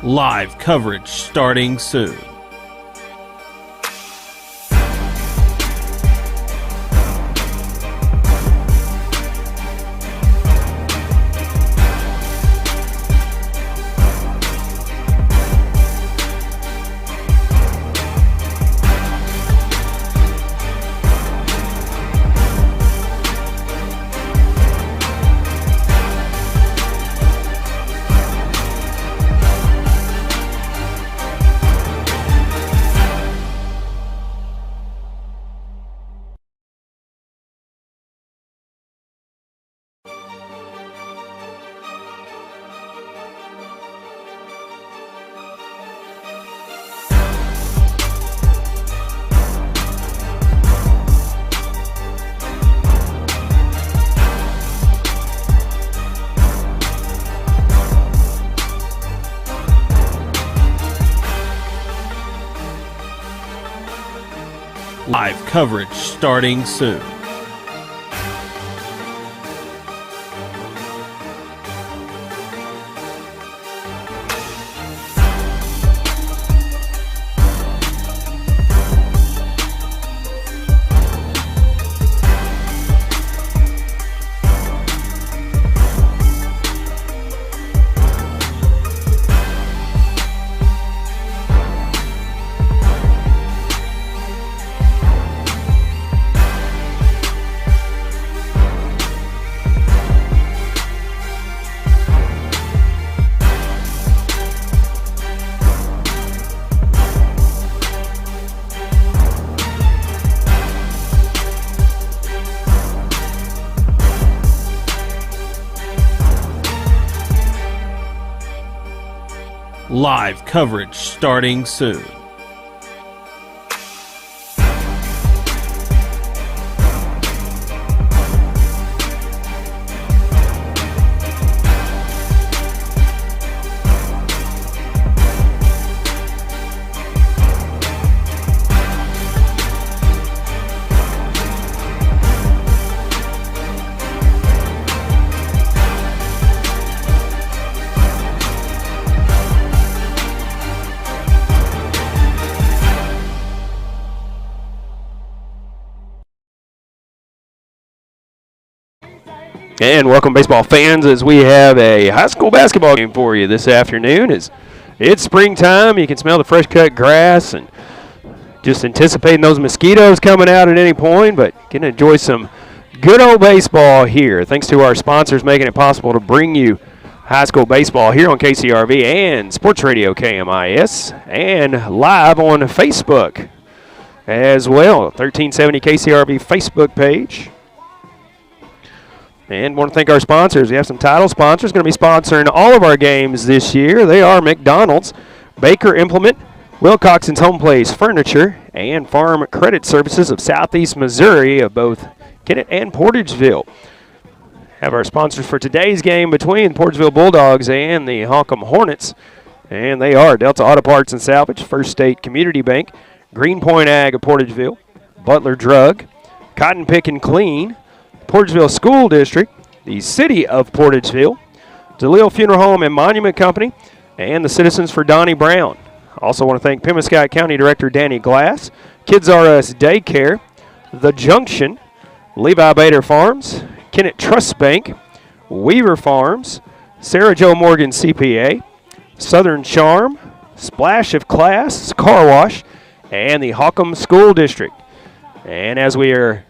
Live coverage starting soon. Live coverage starting soon. Live coverage starting soon. And welcome, baseball fans, as we have a high school basketball game for you this afternoon. It's springtime. You can smell the fresh cut grass and just anticipating those mosquitoes coming out at any point, but you can enjoy some good old baseball here. Thanks to our sponsors making it possible to bring you high school baseball here on KCRV and Sports Radio KMIS and live on Facebook as well. 1370 KCRV Facebook page. And want to thank our sponsors. We have some title sponsors going to be sponsoring all of our games this year. They are McDonald's, Baker Implement, Wilcoxon's Home Place Furniture, and Farm Credit Services of Southeast Missouri of both Kennett and Portageville. Have our sponsors for today's game between Portageville Bulldogs and the Holcomb Hornets. And they are Delta Auto Parts and Salvage, First State Community Bank, Greenpoint Ag of Portageville, Butler Drug, Cotton Pick and Clean, Portageville School District, the City of Portageville, DeLille Funeral Home and Monument Company, and the Citizens for Donnie Brown. Also want to thank Pembroke County Director Danny Glass, Kids R Us Daycare, The Junction, Levi Bader Farms, Kennett Trust Bank, Weaver Farms, Sarah Jo Morgan CPA, Southern Charm, Splash of Class Car Wash, and the Holcomb School District. And as we are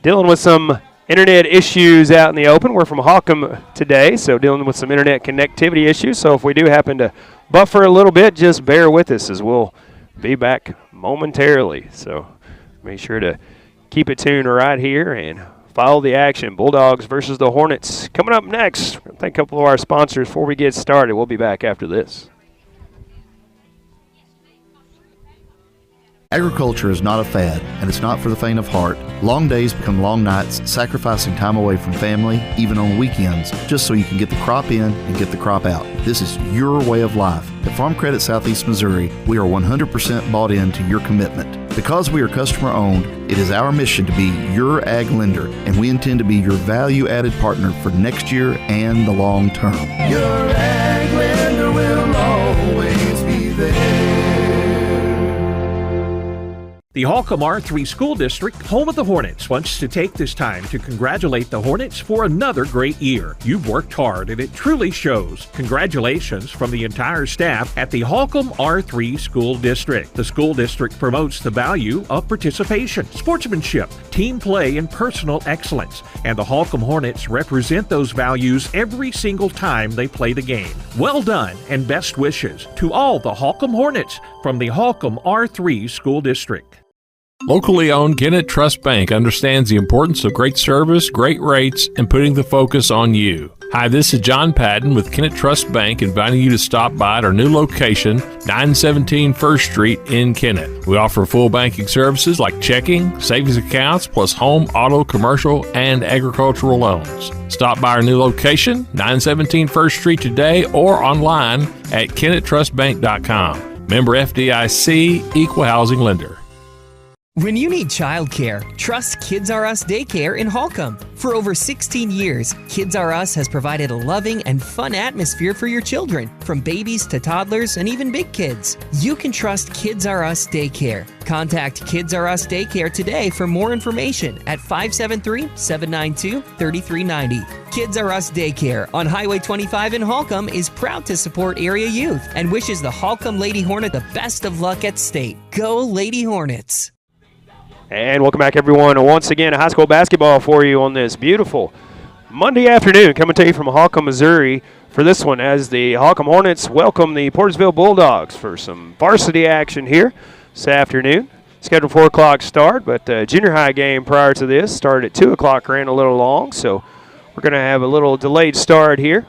dealing with some internet issues out in the open. We're from Holcomb today, so dealing with some internet connectivity issues. So if we do happen to buffer a little bit, just bear with us as we'll be back momentarily. So make sure to keep it tuned right here and follow the action. Bulldogs versus the Hornets. Coming up next, thank a couple of our sponsors before we get started. We'll be back after this. Agriculture is not a fad, and it's not for the faint of heart. Long days become long nights, sacrificing time away from family, even on weekends, just so you can get the crop in and get the crop out. This is your way of life. At Farm Credit Southeast Missouri, we are 100% bought into your commitment. Because we are customer-owned, it is our mission to be your ag lender, and we intend to be your value-added partner for next year and the long term. Your ag lender will always The Holcomb R3 School District, home of the Hornets, wants to take this time to congratulate the Hornets for another great year. You've worked hard and it truly shows. Congratulations from the entire staff at the Holcomb R3 School District. The school district promotes the value of participation, sportsmanship, team play, and personal excellence. And the Holcomb Hornets represent those values every single time they play the game. Well done and best wishes to all the Holcomb Hornets from the Holcomb R3 School District. Locally owned Kennett Trust Bank understands the importance of great service, great rates, and putting the focus on you. Hi, this is John Patton with Kennett Trust Bank, inviting you to stop by at our new location, 917 First Street in Kennett. We offer full banking services like checking, savings accounts, plus home, auto, commercial, and agricultural loans. Stop by our new location, 917 First Street today, or online at KennettTrustBank.com. Member FDIC, Equal Housing Lender. When you need childcare, trust Kids R Us Daycare in Holcomb. For over 16 years, Kids R Us has provided a loving and fun atmosphere for your children, from babies to toddlers and even big kids. You can trust Kids R Us Daycare. Contact Kids R Us Daycare today for more information at 573-792-3390. Kids R Us Daycare on Highway 25 in Holcomb is proud to support area youth and wishes the Holcomb Lady Hornet the best of luck at state. Go Lady Hornets! And welcome back, everyone. Once again, high school basketball for you on this beautiful Monday afternoon. Coming to you from Holcomb, Missouri for this one as the Holcomb Hornets welcome the Portageville Bulldogs for some varsity action here this afternoon. Scheduled 4 o'clock start, but junior high game prior to this started at 2 o'clock, ran a little long, so we're going to have a little delayed start here.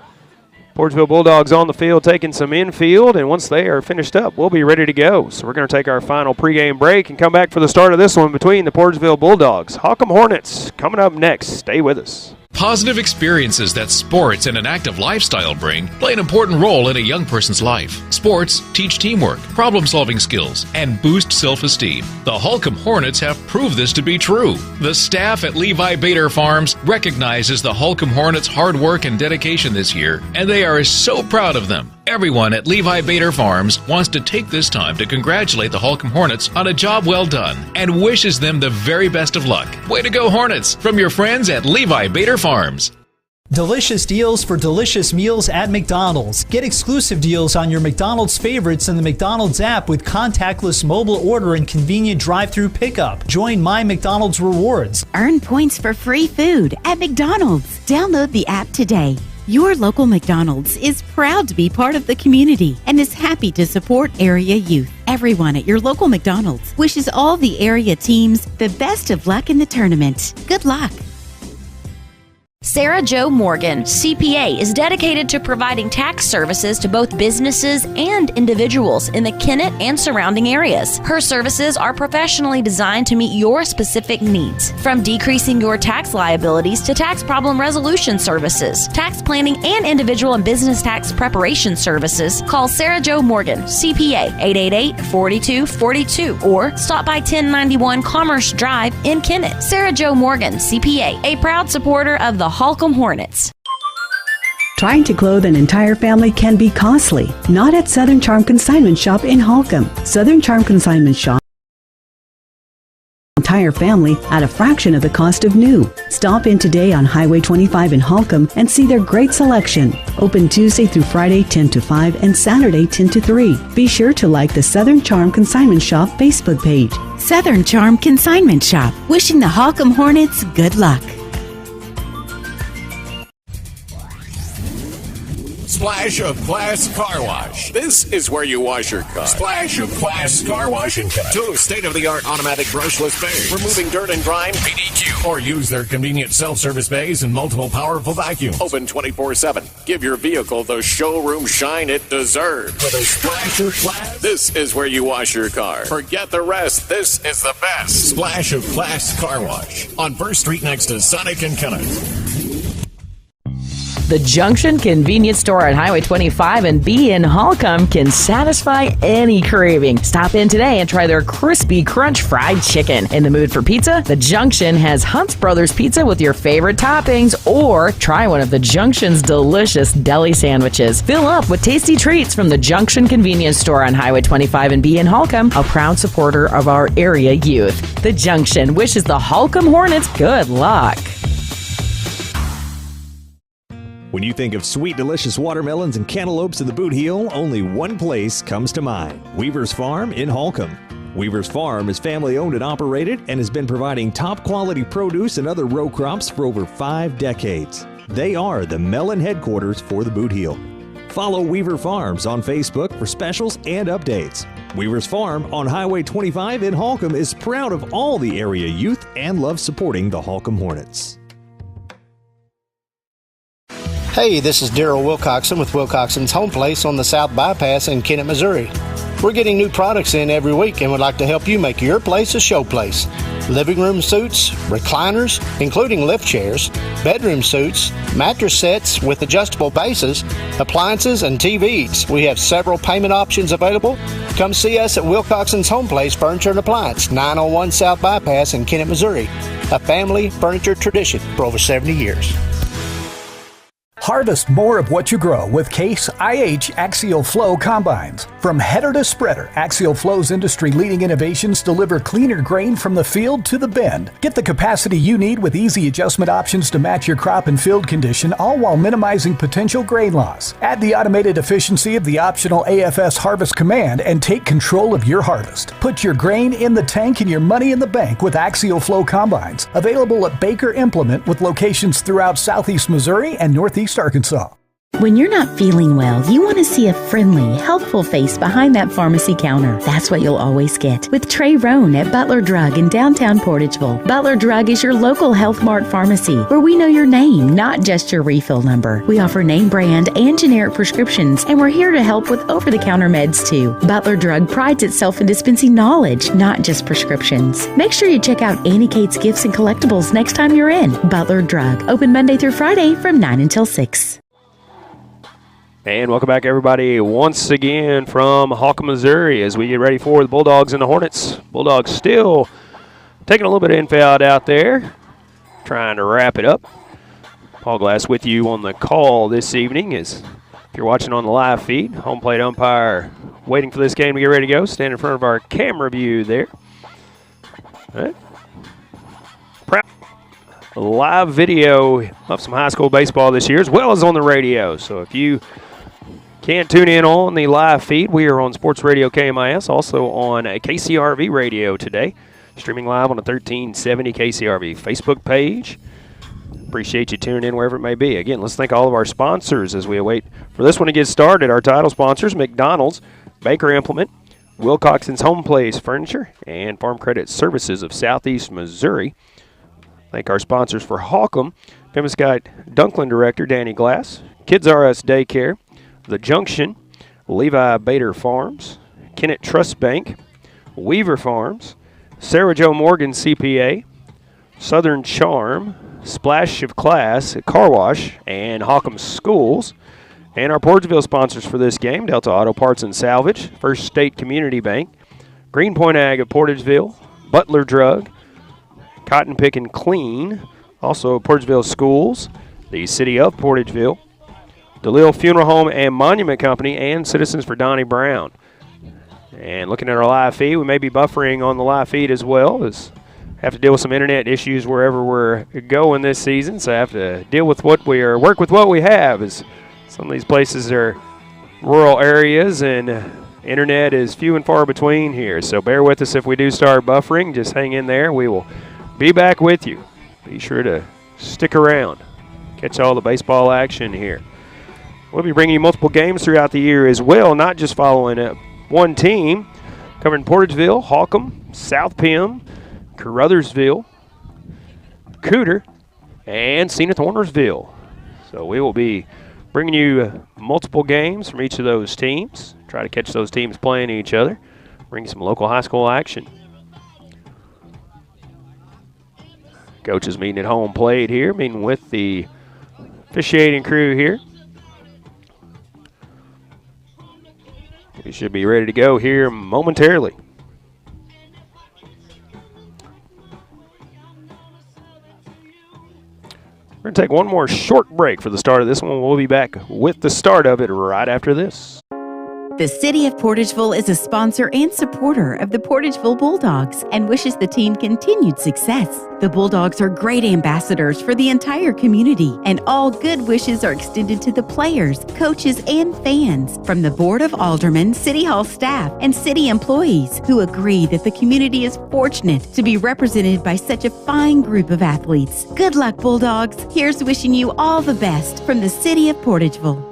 Portageville Bulldogs on the field taking some infield, and once they are finished up, we'll be ready to go. So we're going to take our final pregame break and come back for the start of this one between the Portageville Bulldogs. Holcomb Hornets coming up next. Stay with us. Positive experiences that sports and an active lifestyle bring play an important role in a young person's life. Sports teach teamwork, problem-solving skills, and boost self-esteem. The Holcomb Hornets have proved this to be true. The staff at Levi Bader Farms recognizes the Holcomb Hornets' hard work and dedication this year, and they are so proud of them. Everyone at Levi Bader Farms wants to take this time to congratulate the Holcomb Hornets on a job well done and wishes them the very best of luck. Way to go, Hornets, from your friends at Levi Bader Farms. Delicious deals for delicious meals at McDonald's. Get exclusive deals on your McDonald's favorites in the McDonald's app with contactless mobile order and convenient drive-through pickup. Join My McDonald's Rewards. Earn points for free food at McDonald's. Download the app today. Your local McDonald's is proud to be part of the community and is happy to support area youth. Everyone at your local McDonald's wishes all the area teams the best of luck in the tournament. Good luck. Sarah Jo Morgan, CPA, is dedicated to providing tax services to both businesses and individuals in the Kennett and surrounding areas. Her services are professionally designed to meet your specific needs, from decreasing your tax liabilities to tax problem resolution services, tax planning, and individual and business tax preparation services. Call Sarah Jo Morgan, CPA, 888-4242, or stop by 1091 Commerce Drive in Kennett. Sarah Jo Morgan, CPA, a proud supporter of the Holcomb Hornets. Trying to clothe an entire family can be costly. Not at Southern Charm Consignment Shop in Holcomb. Southern Charm Consignment Shop. Entire family at a fraction of the cost of new. Stop in today on Highway 25 in Holcomb and see their great selection. Open Tuesday through Friday 10 to 5 and Saturday 10 to 3. Be sure to like the Southern Charm Consignment Shop Facebook page. Southern Charm Consignment Shop. Wishing the Holcomb Hornets good luck. Splash of Class Car Wash. This is where you wash your car. Splash of Class Car Wash in Kennett. 2 state-of-the-art automatic brushless bays, removing dirt and grime, PDQ. Or use their convenient self-service bays and multiple powerful vacuums. Open 24/7. Give your vehicle the showroom shine it deserves. With a splash of class, this is where you wash your car. Forget the rest. This is the best. Splash of Class Car Wash on First Street next to Sonic and Kennett. The Junction Convenience Store on Highway 25 and B in Holcomb can satisfy any craving. Stop in today and try their crispy crunch fried chicken. In the mood for pizza? The Junction has Hunt's Brothers Pizza with your favorite toppings, or try one of the Junction's delicious deli sandwiches. Fill up with tasty treats from the Junction Convenience Store on Highway 25 and B in Holcomb, a proud supporter of our area youth. The Junction wishes the Holcomb Hornets good luck. When you think of sweet, delicious watermelons and cantaloupes in the Boot Heel, only one place comes to mind: Weaver's Farm in Holcomb. Weaver's Farm is family-owned and operated and has been providing top-quality produce and other row crops for over 5 decades. They are the melon headquarters for the Boot Heel. Follow Weaver Farms on Facebook for specials and updates. Weaver's Farm on Highway 25 in Holcomb is proud of all the area youth and loves supporting the Holcomb Hornets. Hey, this is Daryl Wilcoxon with Wilcoxon's Home Place on the South Bypass in Kennett, Missouri. We're getting new products in every week and would like to help you make your place a show place. Living room suites, recliners, including lift chairs, bedroom suites, mattress sets with adjustable bases, appliances, and TVs. We have several payment options available. Come see us at Wilcoxon's Home Place Furniture and Appliance, 901 South Bypass in Kennett, Missouri. A family furniture tradition for over 70 years. Harvest more of what you grow with Case IH Axial Flow Combines. From header to spreader, Axial Flow's industry-leading innovations deliver cleaner grain from the field to the bin. Get the capacity you need with easy adjustment options to match your crop and field condition, all while minimizing potential grain loss. Add the automated efficiency of the optional AFS Harvest Command and take control of your harvest. Put your grain in the tank and your money in the bank with Axial Flow Combines. Available at Baker Implement with locations throughout southeast Missouri and northeast Arkansas. When you're not feeling well, you want to see a friendly, helpful face behind that pharmacy counter. That's what you'll always get with Trey Roan at Butler Drug in downtown Portageville. Butler Drug is your local Health Mart pharmacy where we know your name, not just your refill number. We offer name brand and generic prescriptions, and we're here to help with over-the-counter meds too. Butler Drug prides itself in dispensing knowledge, not just prescriptions. Make sure you check out Annie Kate's Gifts and Collectibles next time you're in. Butler Drug, open Monday through Friday from 9 until 6. And welcome back, everybody, once again from Holcomb, Missouri, as we get ready for the Bulldogs and the Hornets. Bulldogs still taking a little bit of infield out there, trying to wrap it up. Paul Glass with you on the call this evening. If you're watching on the live feed, home plate umpire waiting for this game to get ready to go. Stand in front of our camera view there. All right. Live video of some high school baseball this year, as well as on the radio. So if you can't tune in on the live feed, we are on Sports Radio KMIS, also on KCRV Radio today, streaming live on the 1370 KCRV Facebook page. Appreciate you tuning in wherever it may be. Again, let's thank all of our sponsors as we await for this one to get started. Our title sponsors: McDonald's, Baker Implement, Wilcoxon's Home Place Furniture, and Farm Credit Services of Southeast Missouri. Thank our sponsors for Holcomb: Pemscott Dunklin Director Danny Glass, Kids R Us Daycare, The Junction, Levi Bader Farms, Kennett Trust Bank, Weaver Farms, Sarah Jo Morgan CPA, Southern Charm, Splash of Class Car Wash, and Holcomb Schools. And our Portageville sponsors for this game: Delta Auto Parts and Salvage, First State Community Bank, Greenpoint Ag of Portageville, Butler Drug, Cotton Pick and Clean, also Portageville Schools, the City of Portageville, DeLille Funeral Home and Monument Company, and Citizens for Donnie Brown. And looking at our live feed, we may be buffering on the live feed as well, as have to deal with some internet issues wherever we're going this season. So I have to deal with work with what we have, as some of these places are rural areas and internet is few and far between here. So bear with us if we do start buffering. Just hang in there. We will be back with you. Be sure to stick around. Catch all the baseball action here. We'll be bringing you multiple games throughout the year as well, not just following one team. Covering Portageville, Holcomb, South Pim, Caruthersville, Cooter, and Zenith Hornersville. So we will be bringing you multiple games from each of those teams. Try to catch those teams playing each other. Bring you some local high school action. Coaches meeting at home plate here, meeting with the officiating crew here. We should be ready to go here momentarily. We're going to take one more short break for the start of this one. We'll be back with the start of it right after this. The City of Portageville is a sponsor and supporter of the Portageville Bulldogs and wishes the team continued success. The Bulldogs are great ambassadors for the entire community, and all good wishes are extended to the players, coaches, and fans from the Board of Aldermen, City Hall staff, and city employees who agree that the community is fortunate to be represented by such a fine group of athletes. Good luck, Bulldogs. Here's wishing you all the best from the City of Portageville.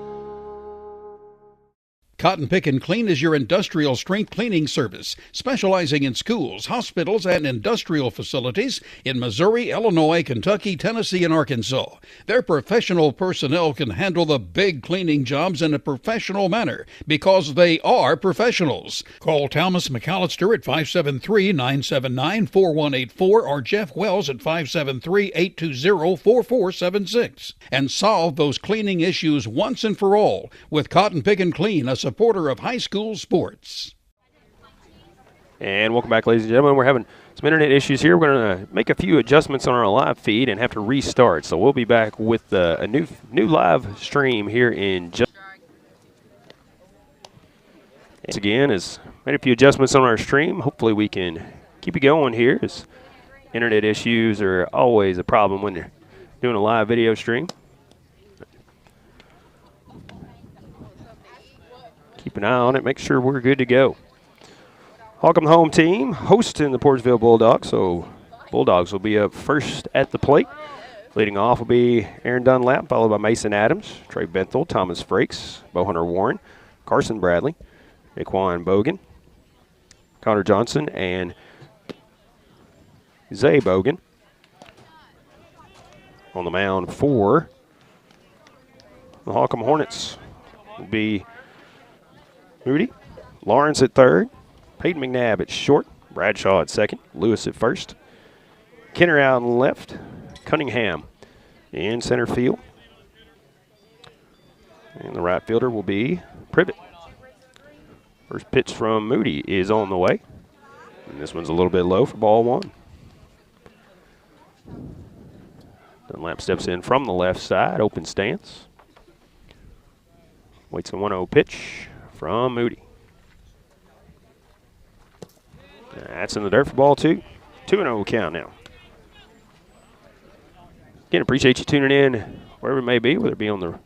Cotton Pick and Clean is your industrial strength cleaning service, specializing in schools, hospitals, and industrial facilities in Missouri, Illinois, Kentucky, Tennessee, and Arkansas. Their professional personnel can handle the big cleaning jobs in a professional manner because they are professionals. Call Thomas McAllister at 573-979-4184 or Jeff Wells at 573-820-4476 and solve those cleaning issues once and for all with Cotton Pick and Clean, a supporter of high school sports. And welcome back, ladies and gentlemen. We're having some internet issues here. We're going to make a few adjustments on our live feed and have to restart. So we'll be back with a new live stream here in just. Once again, has made a few adjustments on our stream. Hopefully we can keep it going here, as internet issues are always a problem when you're doing a live video stream. Keep an eye on it, make sure we're good to go. Holcomb home team hosting the Portageville Bulldogs, so Bulldogs will be up first at the plate. Leading off will be Aaron Dunlap, followed by Mason Adams, Trey Benthel, Thomas Frakes, Bohunter Warren, Carson Bradley, Naquan Bogan, Connor Johnson, and Zay Bogan. On the mound for the Holcomb Hornets will be Moody, Lawrence at third, Peyton McNabb at short, Bradshaw at second, Lewis at first, Kenner out on left, Cunningham in center field, and the right fielder will be Privet. First pitch from Moody is on the way, and this one's a little bit low for ball one. Dunlap steps in from the left side, open stance, waits a 1-0 pitch from Moody. That's in the dirt for ball two. 2-0 count now. Again, appreciate you tuning in wherever it may be, whether it be on the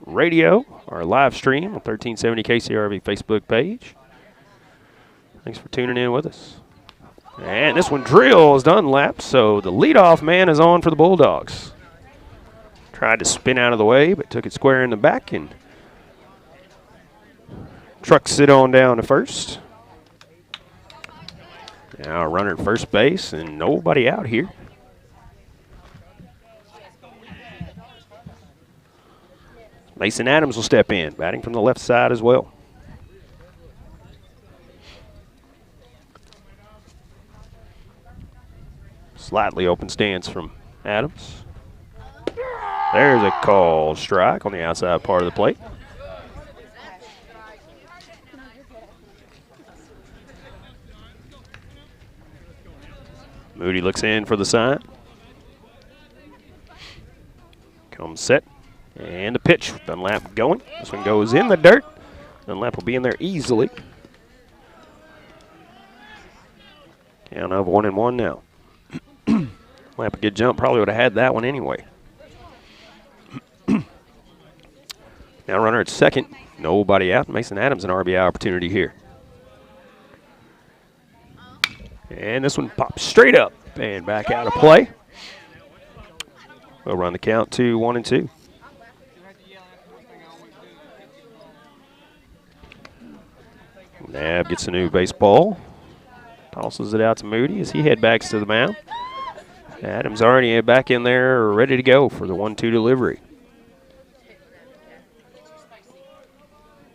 radio or live stream on 1370 KCRV Facebook page. Thanks for tuning in with us. And this one drills Dunlap, so the leadoff man is on for the Bulldogs. Tried to spin out of the way, but took it square in the back and trucks it on down to first. Now a runner at first base and nobody out here. Mason Adams will step in, batting from the left side as well. Slightly open stance from Adams. There's a called strike on the outside part of the plate. Moody looks in for the sign. Comes set. And the pitch. Dunlap going. This one goes in the dirt. Dunlap will be in there easily. Count of 1-1 now. Dunlap a good jump. Probably would have had that one anyway. Now runner at second. Nobody out. Mason Adams an RBI opportunity here. And this one pops straight up and back out of play. We'll run the count to 1-2. Nab gets a new baseball. Tosses it out to Moody as he head backs to the mound. Adams already back in there ready to go for the 1-2 delivery.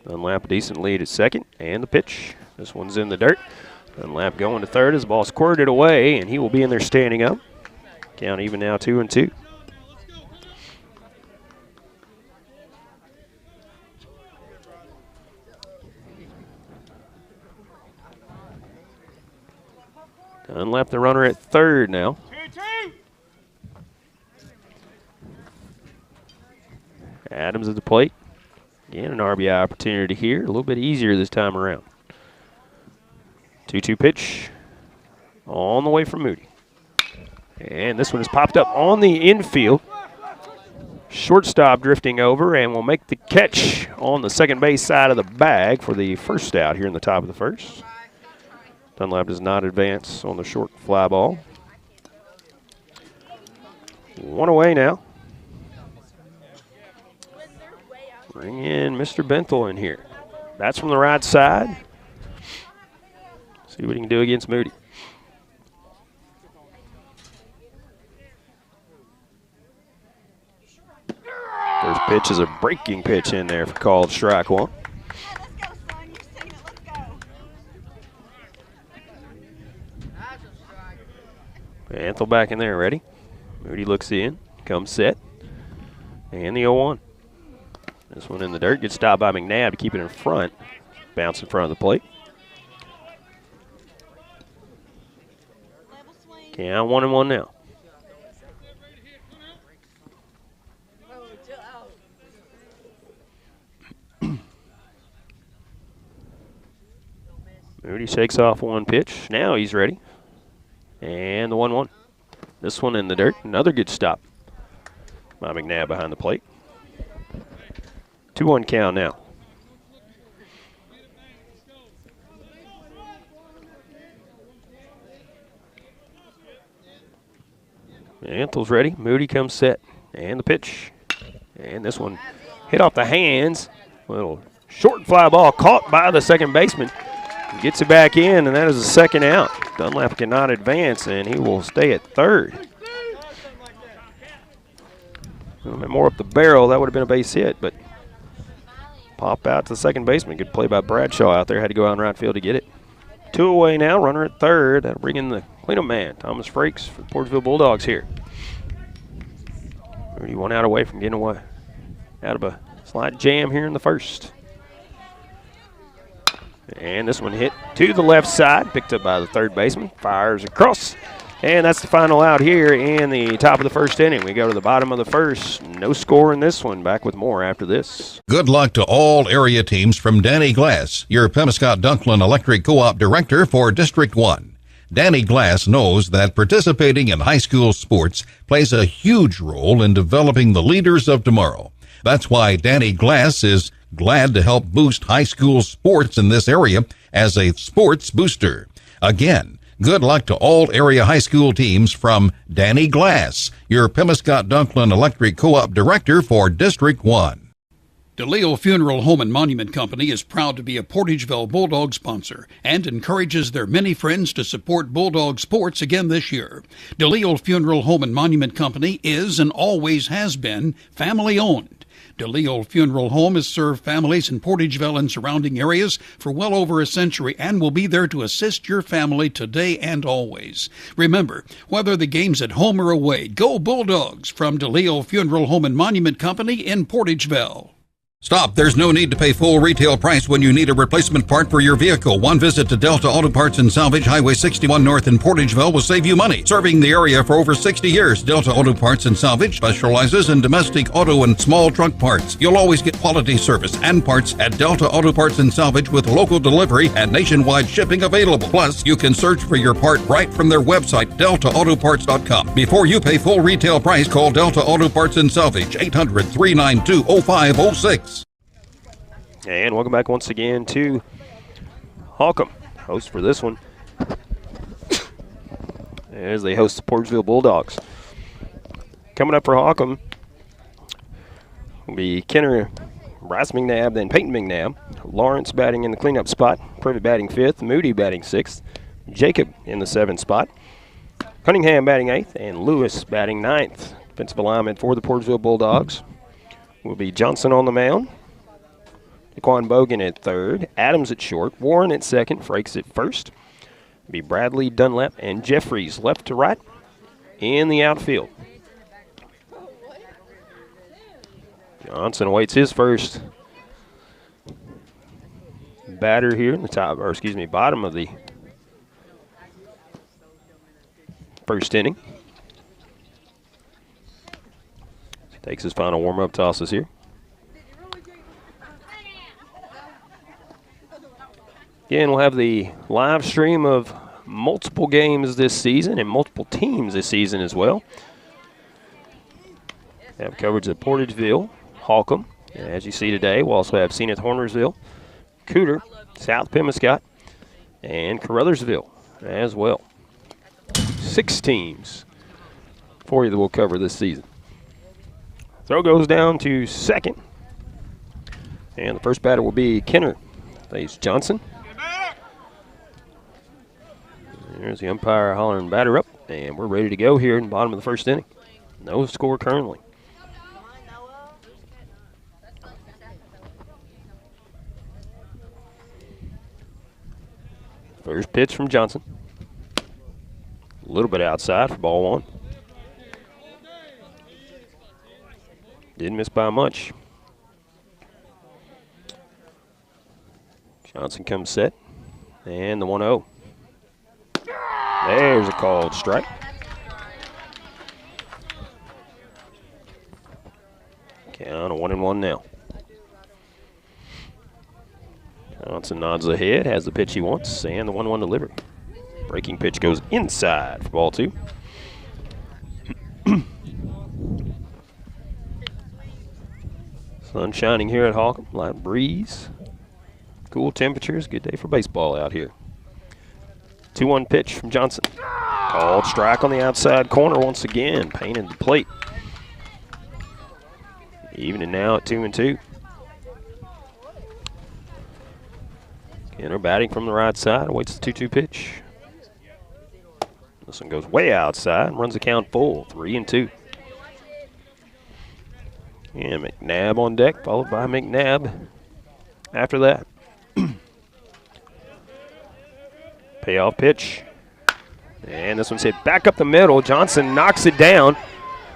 Dunlap a decent lead at second, and the pitch. This one's in the dirt. Dunlap going to third as the ball squirted away, and he will be in there standing up. Count even now 2-2. Dunlap, the runner at third now. Adams at the plate. Again, an RBI opportunity here. A little bit easier this time around. 2-2 pitch on the way from Moody. And this one is popped up on the infield. Shortstop drifting over and will make the catch on the second base side of the bag for the first out here in the top of the first. Dunlap does not advance on the short fly ball. One away now. Bring in Mr. Benthel in here. That's from the right side. See what he can do against Moody. First pitch is a breaking pitch in there for called strike one. Benthel back in there, ready. Moody looks in, comes set, and the 0-1. This one in the dirt, gets stopped by McNabb to keep it in front. Bounce in front of the plate. Count 1-1 now. Moody shakes off one pitch. Now he's ready. And the 1-1. This one in the dirt. Another good stop by McNabb behind the plate. 2-1 count now. Benthel's ready. Moody comes set. And the pitch. And this one hit off the hands. Little short fly ball caught by the second baseman. Gets it back in, and that is the second out. Dunlap cannot advance, and he will stay at third. A little bit more up the barrel. That would have been a base hit, but pop out to the second baseman. Good play by Bradshaw out there. Had to go out in right field to get it. 2 away now. Runner at third. That'll bring in the cleanup man, Thomas Frakes for the Portageville Bulldogs here. 31 out away from getting away out of a slight jam here in the first. And this one hit to the left side, picked up by the third baseman, fires across. And that's the final out here in the top of the first inning. We go to the bottom of the first. No score in this one. Back with more after this. Good luck to all area teams from Danny Glass, your Pemiscot-Dunklin Electric Co-op Director for District 1. Danny Glass knows that participating in high school sports plays a huge role in developing the leaders of tomorrow. That's why Danny Glass is glad to help boost high school sports in this area as a sports booster. Again, good luck to all area high school teams from Danny Glass, your Pemiscot-Dunklin Electric Co-op Director for District 1. DeLeo Funeral Home and Monument Company is proud to be a Portageville Bulldog sponsor and encourages their many friends to support Bulldog sports again this year. DeLeo Funeral Home and Monument Company is and always has been family-owned. DeLeo Funeral Home has served families in Portageville and surrounding areas for well over a century and will be there to assist your family today and always. Remember, whether the game's at home or away, go Bulldogs from DeLeo Funeral Home and Monument Company in Portageville. Stop. There's no need to pay full retail price when you need a replacement part for your vehicle. One visit to Delta Auto Parts and Salvage, Highway 61 North in Portageville will save you money. Serving the area for over 60 years, Delta Auto Parts and Salvage specializes in domestic auto and small truck parts. You'll always get quality service and parts at Delta Auto Parts and Salvage with local delivery and nationwide shipping available. Plus, you can search for your part right from their website, deltaautoparts.com. Before you pay full retail price, call Delta Auto Parts and Salvage, 800-392-0506. And welcome back once again to Holcomb, host for this one, as they host the Portageville Bulldogs. Coming up for Holcomb will be Kenner, Bryce McNabb, then Peyton McNabb. Lawrence batting in the cleanup spot, Privet batting 5th, Moody batting 6th, Jacob in the 7th spot, Cunningham batting 8th, and Lewis batting 9th. Defensive alignment for the Portageville Bulldogs will be Johnson on the mound, Daquan Bogan at third, Adams at short, Warren at second, Frakes at first. It'll be Bradley, Dunlap, and Jeffries left to right in the outfield. Johnson awaits his first batter here in the bottom of the first inning. Takes his final warm-up tosses here. Again, we'll have the live stream of multiple games this season and multiple teams this season as well. We have coverage of Portageville, Holcomb, and as you see today, we'll also have Zenith Hornersville, Cooter, South Pemiscot, and Caruthersville as well. 6 teams for you that we'll cover this season. Throw goes down to second. And the first batter will be Kenner. Face Johnson. There's the umpire hollering batter up. And we're ready to go here in the bottom of the first inning. No score currently. First pitch from Johnson. A little bit outside for ball 1. Didn't miss by much. Johnson comes set. And the 1-0. There's a called strike. Count of 1-1 now. Johnson nods ahead, has the pitch he wants, and the 1-1 delivery. Breaking pitch goes inside for ball 2. Sun shining here at Holcomb, light breeze, cool temperatures, good day for baseball out here. 2-1 pitch from Johnson. Called strike on the outside corner once again, painted the plate. Evening now at 2-2. Kenner batting from the right side, awaits the 2-2 pitch. This one goes way outside and runs the count full, 3-2. And McNabb on deck, followed by McNabb after that. Payoff pitch. And this one's hit back up the middle. Johnson knocks it down,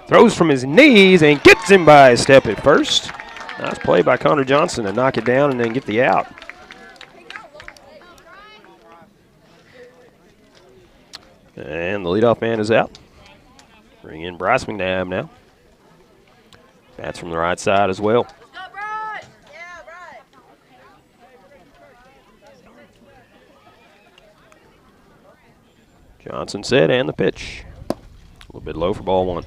throws from his knees, and gets him by a step at first. Nice play by Connor Johnson to knock it down and then get the out. And the leadoff man is out. Bring in Bryce McNabb now. That's from the right side as well. Johnson set and the pitch. A little bit low for ball 1.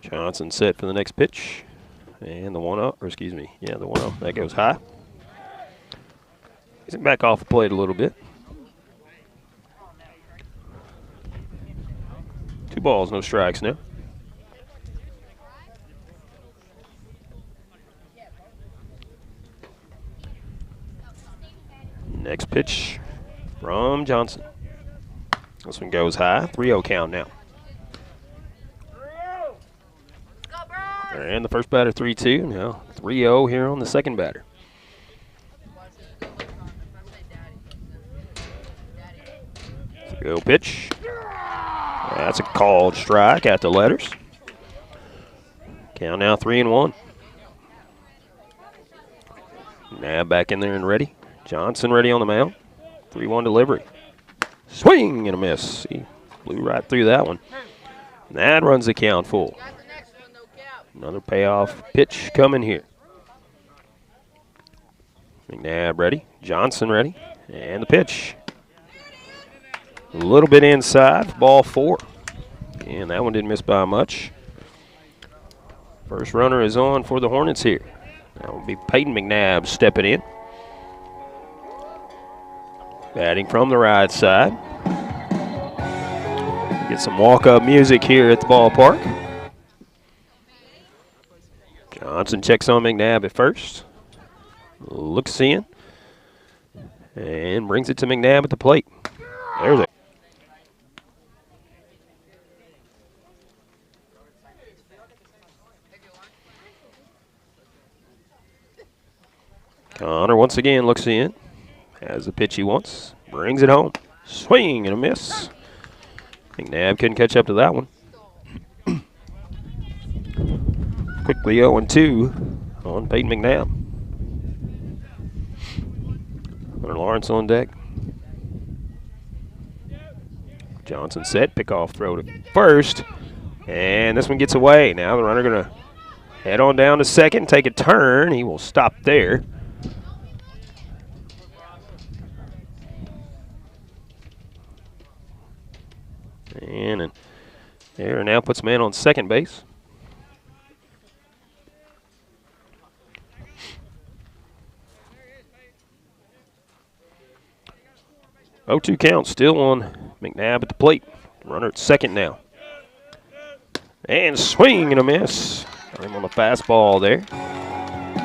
Johnson set for the next pitch. And the 1-0, or excuse me, yeah, the 1-0. That goes high. He's back off the plate a little bit. 2 balls, no strikes now. Next pitch from Johnson. This one goes high. 3-0 count now. And the first batter 3-2. Now 3-0 here on the second batter. Go pitch. That's a called strike at the letters. Count now 3-1. Now back in there and ready. Johnson ready on the mound. 3-1 delivery. Swing and a miss. He blew right through that one. And that runs the count full. Another payoff pitch coming here. McNabb ready. Johnson ready. And the pitch. A little bit inside. Ball 4. And that one didn't miss by much. First runner is on for the Hornets here. That will be Peyton McNabb stepping in. Batting from the right side. Get some walk-up music here at the ballpark. Johnson checks on McNabb at first. Looks in. And brings it to McNabb at the plate. There's it. Connor once again looks in. Has the pitch he wants. Brings it home. Swing and a miss. McNabb couldn't catch up to that one. Quickly 0-2 on Peyton McNabb. Hunter Lawrence on deck. Johnson set, pick off throw to first. And this one gets away. Now the runner going to head on down to second, take a turn. He will stop there. And there now puts man on second base. Oh, 2 count, still on McNabb at the plate. Runner at second now. And swing and a miss. Got him on the fastball there.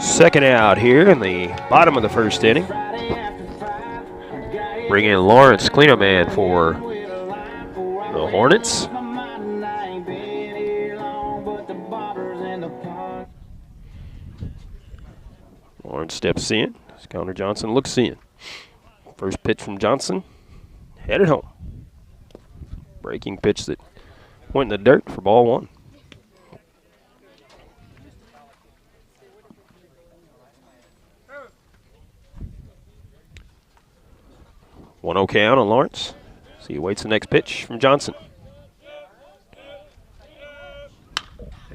Second out here in the bottom of the first inning. Bring in Lawrence, cleanup man for the Hornets. Lawrence steps in. Connor Johnson looks in. First pitch from Johnson. Headed home. Breaking pitch that went in the dirt for ball 1. One 0 count on Lawrence. So he waits the next pitch from Johnson.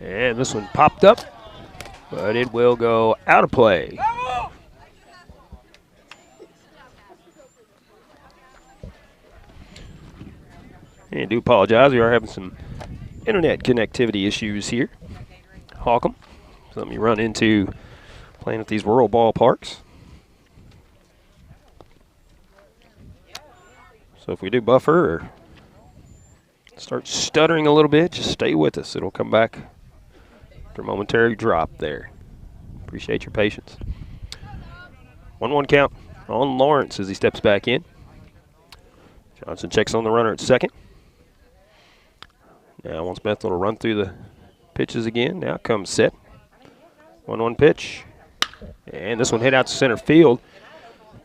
And this one popped up, but it will go out of play. And I do apologize, we are having some internet connectivity issues here. Holcomb, something you run into playing at these rural ballparks. So if we do buffer or start stuttering a little bit, just stay with us. It'll come back after a momentary drop there. Appreciate your patience. 1-1 count on Lawrence as he steps back in. Johnson checks on the runner at second. Now wants Bethel to run through the pitches again. Now comes set. 1-1 pitch. And this one hit out to center field.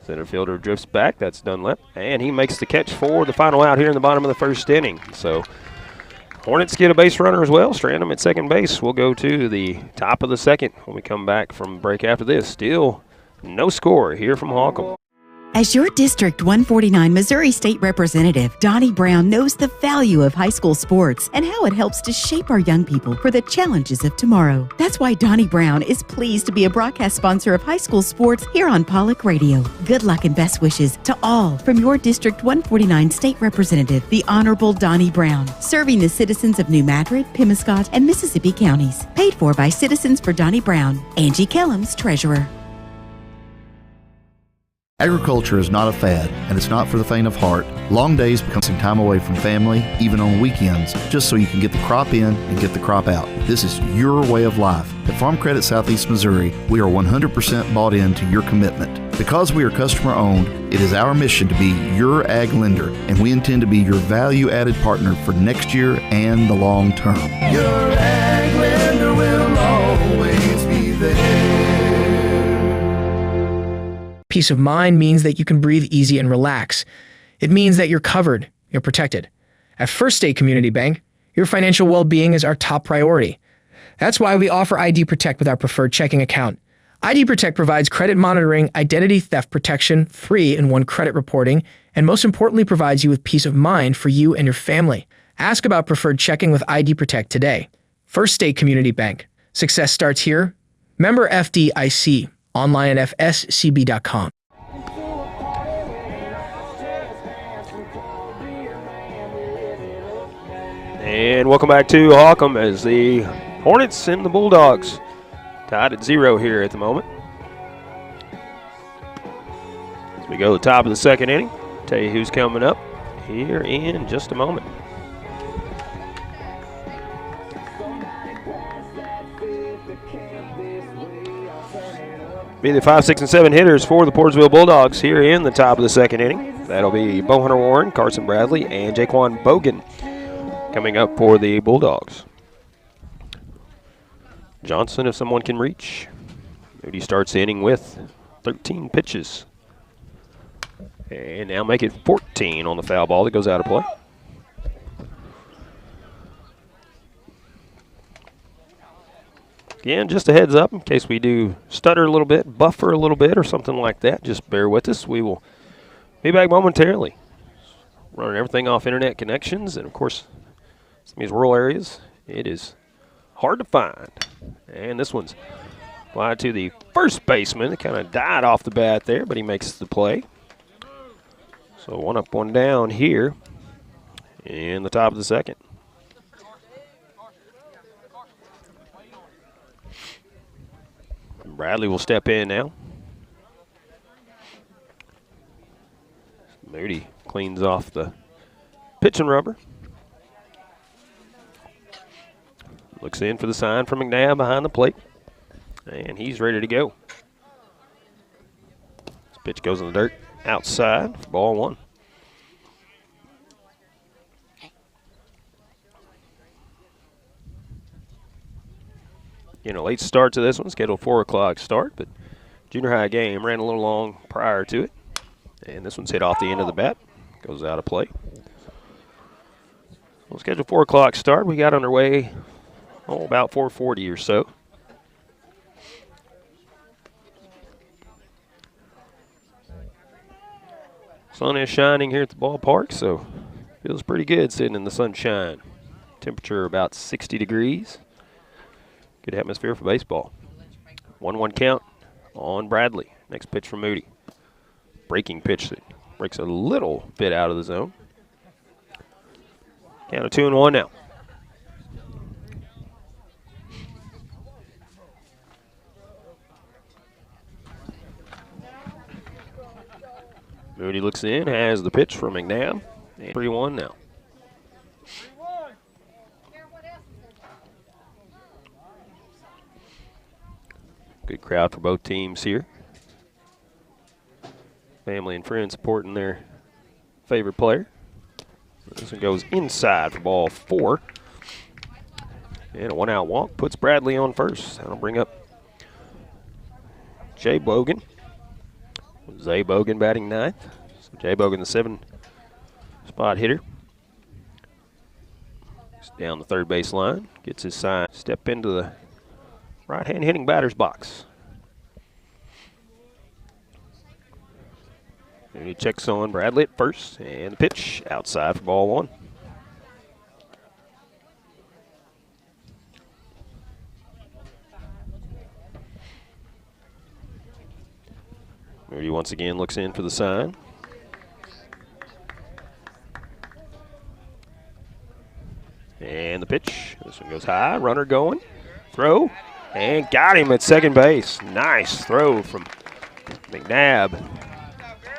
Center fielder drifts back. That's Dunlap. And he makes the catch for the final out here in the bottom of the first inning. So Hornets get a base runner as well. Strandham at second base. We'll go to the top of the second when we come back from break after this. Still no score here from Holcomb. As your District 149 Missouri State Representative, Donnie Brown knows the value of high school sports and how it helps to shape our young people for the challenges of tomorrow. That's why Donnie Brown is pleased to be a broadcast sponsor of high school sports here on Pollock Radio. Good luck and best wishes to all from your District 149 State Representative, the Honorable Donnie Brown, serving the citizens of New Madrid, Pemiscot, and Mississippi counties. Paid for by Citizens for Donnie Brown. Angie Kellums, Treasurer. Agriculture is not a fad, and it's not for the faint of heart. Long days become some time away from family, even on weekends, just so you can get the crop in and get the crop out. This is your way of life. At Farm Credit Southeast Missouri, we are 100% bought into your commitment. Because we are customer-owned, it is our mission to be your ag lender, and we intend to be your value-added partner for next year and the long term. Your ag lender will always be there. Peace of mind means that you can breathe easy and relax. It means that you're covered, you're protected. At First State Community Bank, your financial well-being is our top priority. That's why we offer ID Protect with our preferred checking account. ID Protect provides credit monitoring, identity theft protection, 3-in-1 credit reporting, and most importantly provides you with peace of mind for you and your family. Ask about preferred checking with ID Protect today. First State Community Bank. Success starts here. Member FDIC. Online at fscb.com. And welcome back to Holcomb as the Hornets and the Bulldogs tied at 0 here at the moment. As we go to the top of the second inning, tell you who's coming up here in just a moment. Be the 5, 6, and 7 hitters for the Portageville Bulldogs here in the top of the second inning. That'll be Bo Hunter Warren, Carson Bradley, and Jaquan Bogan coming up for the Bulldogs. Johnson, if someone can reach. Moody starts the inning with 13 pitches. And now make it 14 on the foul ball that goes out of play. Again, just a heads up in case we do stutter a little bit, buffer a little bit, or something like that. Just bear with us. We will be back momentarily. Running everything off internet connections, and of course, some of these rural areas, it is hard to find. And this one's fly to the first baseman. It kind of died off the bat there, but he makes the play. So 1 up, 1 down here in the top of the second. Bradley will step in now. Moody cleans off the pitching rubber. Looks in for the sign from McNabb behind the plate. And he's ready to go. This pitch goes in the dirt outside for ball 1. You know, late start to this one, scheduled 4 o'clock start, but junior high game ran a little long prior to it. And this one's hit off the end of the bat, goes out of play. Well, scheduled 4 o'clock start, we got underway about 4:40 or so. Sun is shining here at the ballpark, so feels pretty good sitting in the sunshine. Temperature about 60 degrees. Good atmosphere for baseball. 1-1 count on Bradley. Next pitch from Moody. Breaking pitch that breaks a little bit out of the zone. Count of 2-1 now. Moody looks in, has the pitch from McNabb. 3-1 now. Good crowd for both teams here. Family and friends supporting their favorite player. This one goes inside for ball 4. And a 1-out walk puts Bradley on first. That'll bring up Jay Bogan. Zay Bogan batting 9th. So Jay Bogan, the 7-spot hitter. He's down the third base line. Gets his sign. Step into the right-hand hitting batter's box. And he checks on Bradley at first. And the pitch outside for ball 1. Moody once again looks in for the sign. And the pitch. This one goes high. Runner going. Throw. And got him at second base. Nice throw from McNabb.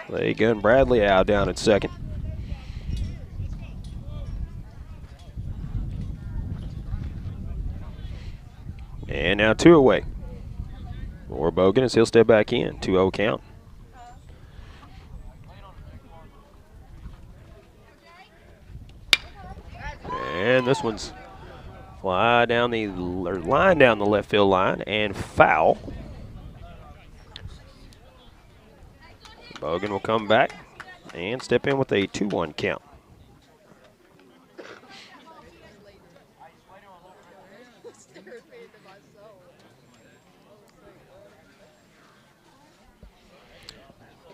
They gun Bradley out down at second. And now 2 away. Or Bogan as he'll step back in. 2-0 count. And this one's line down the left field line and foul. Bogan will come back and step in with a 2-1 count.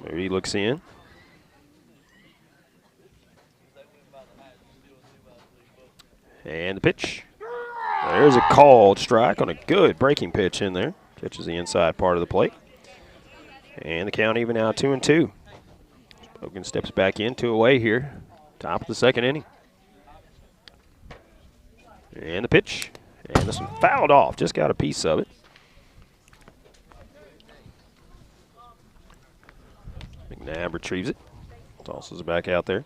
Moody looks in. And the pitch. There's a called strike on a good breaking pitch in there. Catches the inside part of the plate. And the count even now 2-2. Bogan steps back in, 2 away here. Top of the second inning. And the pitch. And this one fouled off. Just got a piece of it. McNabb retrieves it. Tosses it back out there.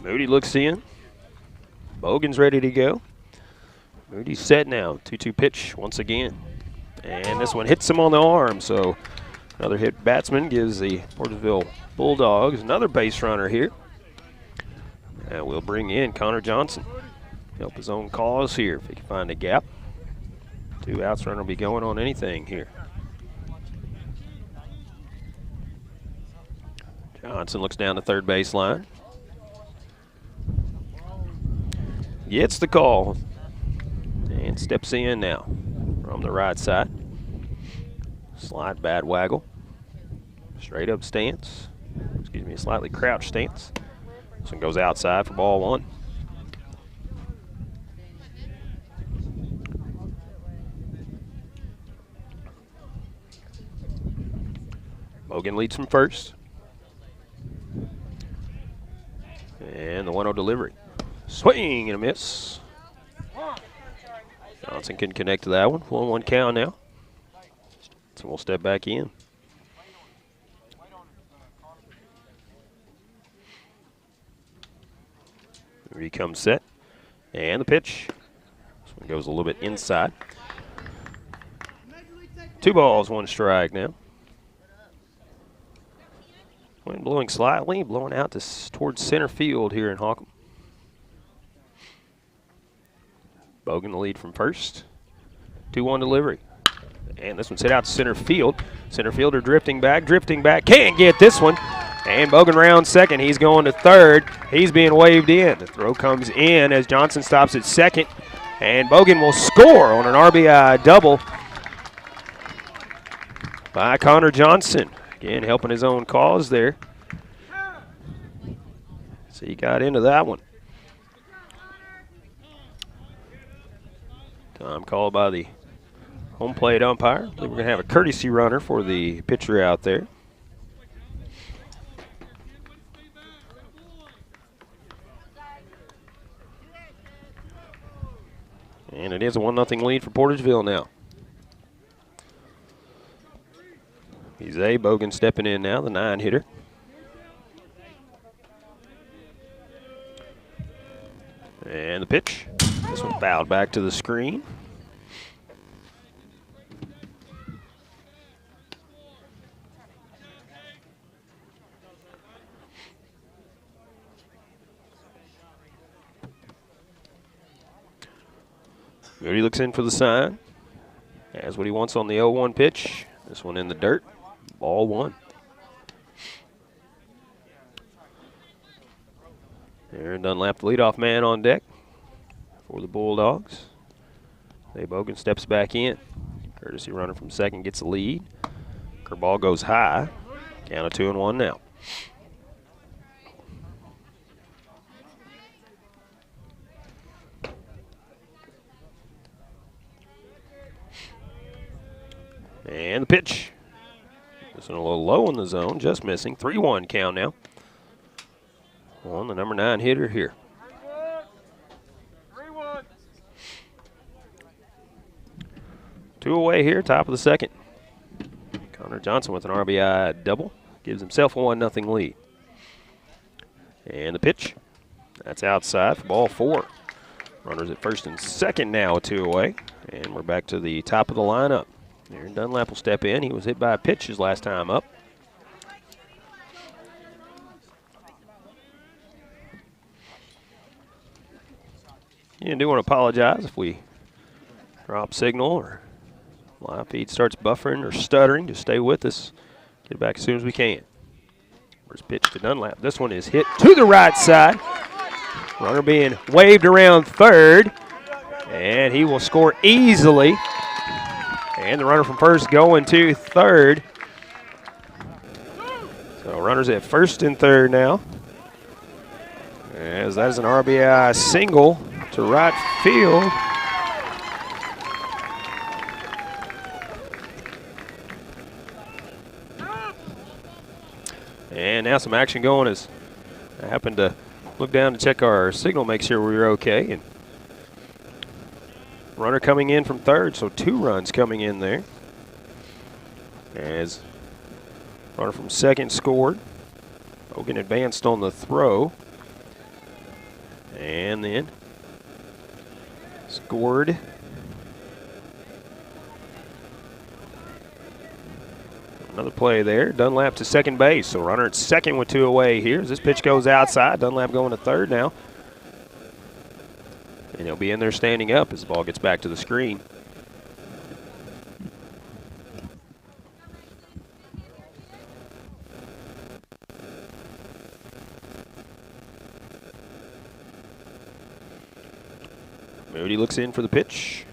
Moody looks in. Bogan's ready to go. Moody's set now. 2-2 pitch once again. And this one hits him on the arm. So another hit batsman gives the Portageville Bulldogs another base runner here. And we'll bring in Connor Johnson. Help his own cause here if he can find a gap. 2 outs, runner will be going on anything here. Johnson looks down the third baseline. Gets the call. And steps in now from the right side. Slide bat waggle. Straight up stance. Excuse me, a slightly crouched stance. This one goes outside for ball one. Bogan leads from first. And the 1-0 delivery. Swing and a miss. Johnson can connect to that one. 1-1 count now. So we'll step back in. Here he comes set. And the pitch. This one goes a little bit inside. 2 balls, 1 strike now. Wind blowing slightly, blowing out towards center field here in Holcomb. Bogan the lead from first. 2-1 delivery. And this one's hit out to center field. Center fielder drifting back, can't get this one. And Bogan rounds second, he's going to third. He's being waved in. The throw comes in as Johnson stops at second. And Bogan will score on an RBI double by Connor Johnson. Again, helping his own cause there. So he got into that one. Time called by the home plate umpire. I believe we're going to have a courtesy runner for the pitcher out there. And it is a 1-0 lead for Portageville now. He's Bogan stepping in now, the 9-hitter. And the pitch. This one fouled back to the screen. Moody looks in for the sign. Has what he wants on the 0-1 pitch. This one in the dirt. Ball 1. Aaron Dunlap, the leadoff man on deck for the Bulldogs. Bogan steps back in. Courtesy runner from second gets the lead. Curveball goes high. Count of 2-1 now. And the pitch. This one a little low in the zone, just missing. 3-1 count now. On the number 9 hitter here. 2 away here, top of the second. Connor Johnson with an RBI double. Gives himself a 1-0 lead. And the pitch. That's outside for ball 4. Runners at first and second now, 2 away. And we're back to the top of the lineup. Aaron Dunlap will step in. He was hit by a pitch his last time up. You do want to apologize if we drop signal or live feed starts buffering or stuttering. Just stay with us. Get back as soon as we can. First pitch to Dunlap. This one is hit to the right side. Runner being waved around third. And he will score easily. And the runner from first going to third. So runners at first and third now. As that is an RBI single to right field. And now some action going as I happened to look down to check our signal, make sure we were okay. And runner coming in from third, so 2 runs coming in there. As runner from second scored. Bogan advanced on the throw. And then scored. Another play there. Dunlap to second base. So runner at second with 2 away here. As this pitch goes outside, Dunlap going to third now. And he'll be in there standing up as the ball gets back to the screen. Moody looks in for the pitch.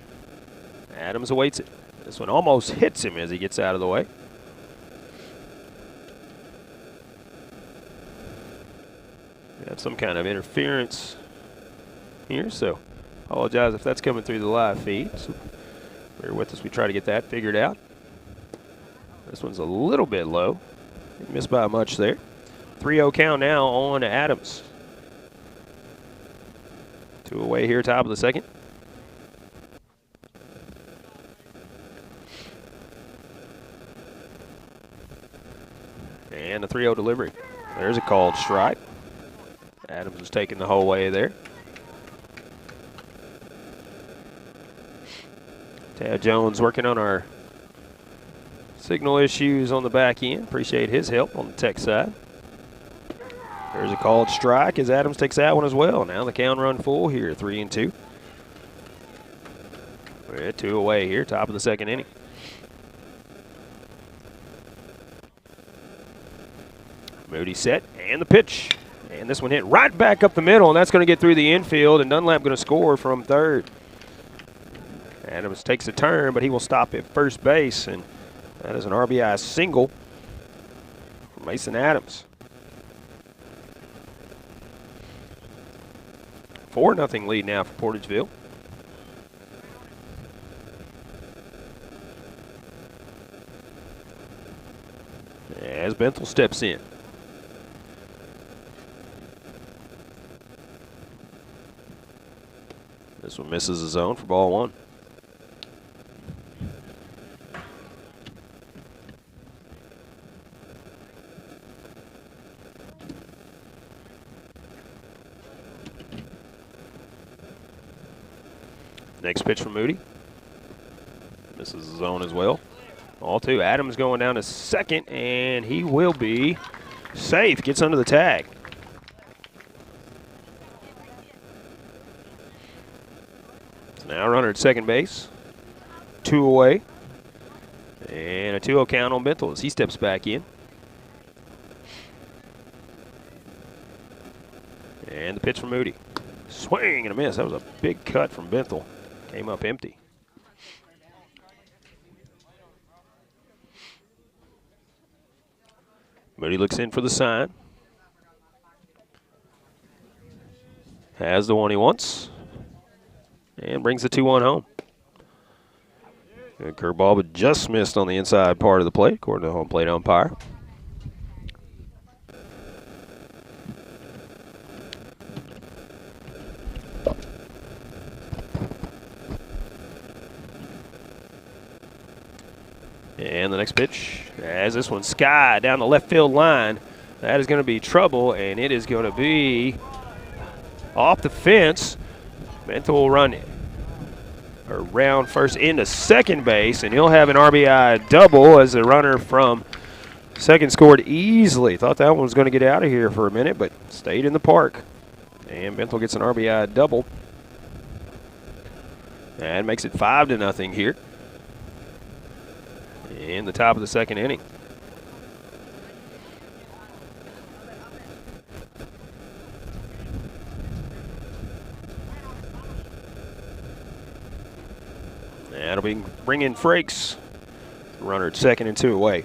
Adams awaits it. This one almost hits him as he gets out of the way. We have some kind of interference here, so apologize if that's coming through the live feed. So bear with us, we try to get that figured out. This one's a little bit low. Missed by much there. 3-0 count now on Adams. 2 away here, top of the second. And a 3-0 delivery. There's a called strike. Adams was taking the whole way there. Tad Jones working on our signal issues on the back end. Appreciate his help on the tech side. There's a called strike as Adams takes that one as well. Now the count run full here, 3-2. We're at 2 away here, top of the second inning. Moody set, and the pitch. And this one hit right back up the middle, and that's going to get through the infield, and Dunlap going to score from third. Adams takes a turn, but he will stop at first base, and that is an RBI single for Mason Adams. 4-0 lead now for Portageville. As Benthel steps in. This one misses the zone for ball one. Next pitch from Moody. Misses the zone as well. All two. Adams going down to second, and he will be safe. Gets under the tag. So now runner at second base. 2 away. And a 2-0 count on Benthel as he steps back in. And the pitch from Moody. Swing and a miss. That was a big cut from Benthel. Came up empty. Moody looks in for the sign. Has the one he wants. And brings the 2-1 home. Good curveball, but just missed on the inside part of the plate, according to the home plate umpire. And the next pitch, as this one sky down the left field line, that is going to be trouble, and it is going to be off the fence. Benthel will run around first into second base, and he'll have an RBI double as the runner from second scored easily. Thought that one was going to get out of here for a minute, but stayed in the park. And Benthel gets an RBI double. And makes it 5-0 here in the top of the second inning. That'll be bring in Frakes. Runner at second and 2 away.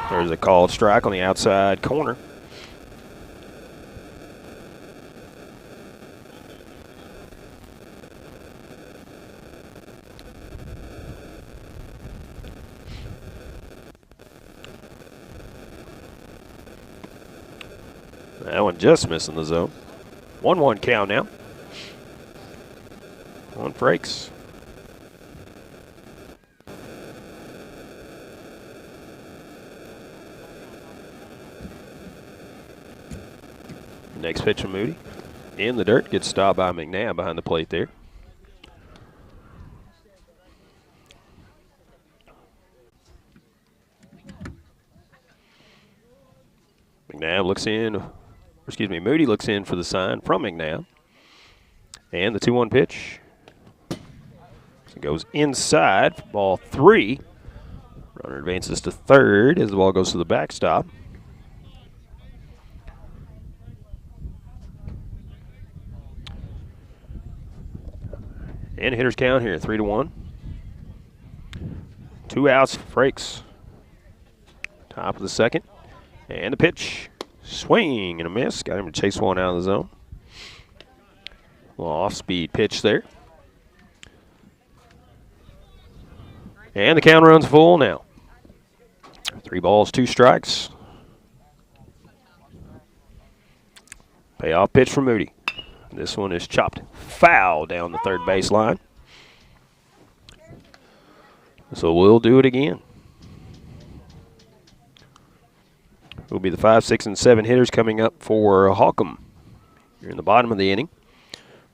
There's a called strike on the outside corner. That one just missing the zone. 1-1 count now. On Frakes. Next pitch from Moody. In the dirt, gets stopped by McNabb behind the plate there. McNabb looks in, Moody looks in for the sign from McNabb. And the 2-1 pitch. So it goes inside for ball 3. Runner advances to third as the ball goes to the backstop. And hitters count here, 3-1. 2 outs for Frakes. Top of the second. And the pitch. Swing and a miss. Got him to chase one out of the zone. A little off-speed pitch there. And the count runs full now. 3 balls, 2 strikes. Payoff pitch from Moody. This one is chopped foul down the third baseline. So we'll do it again. Will be the 5, 6, and 7 hitters coming up for Holcomb. Here in the bottom of the inning.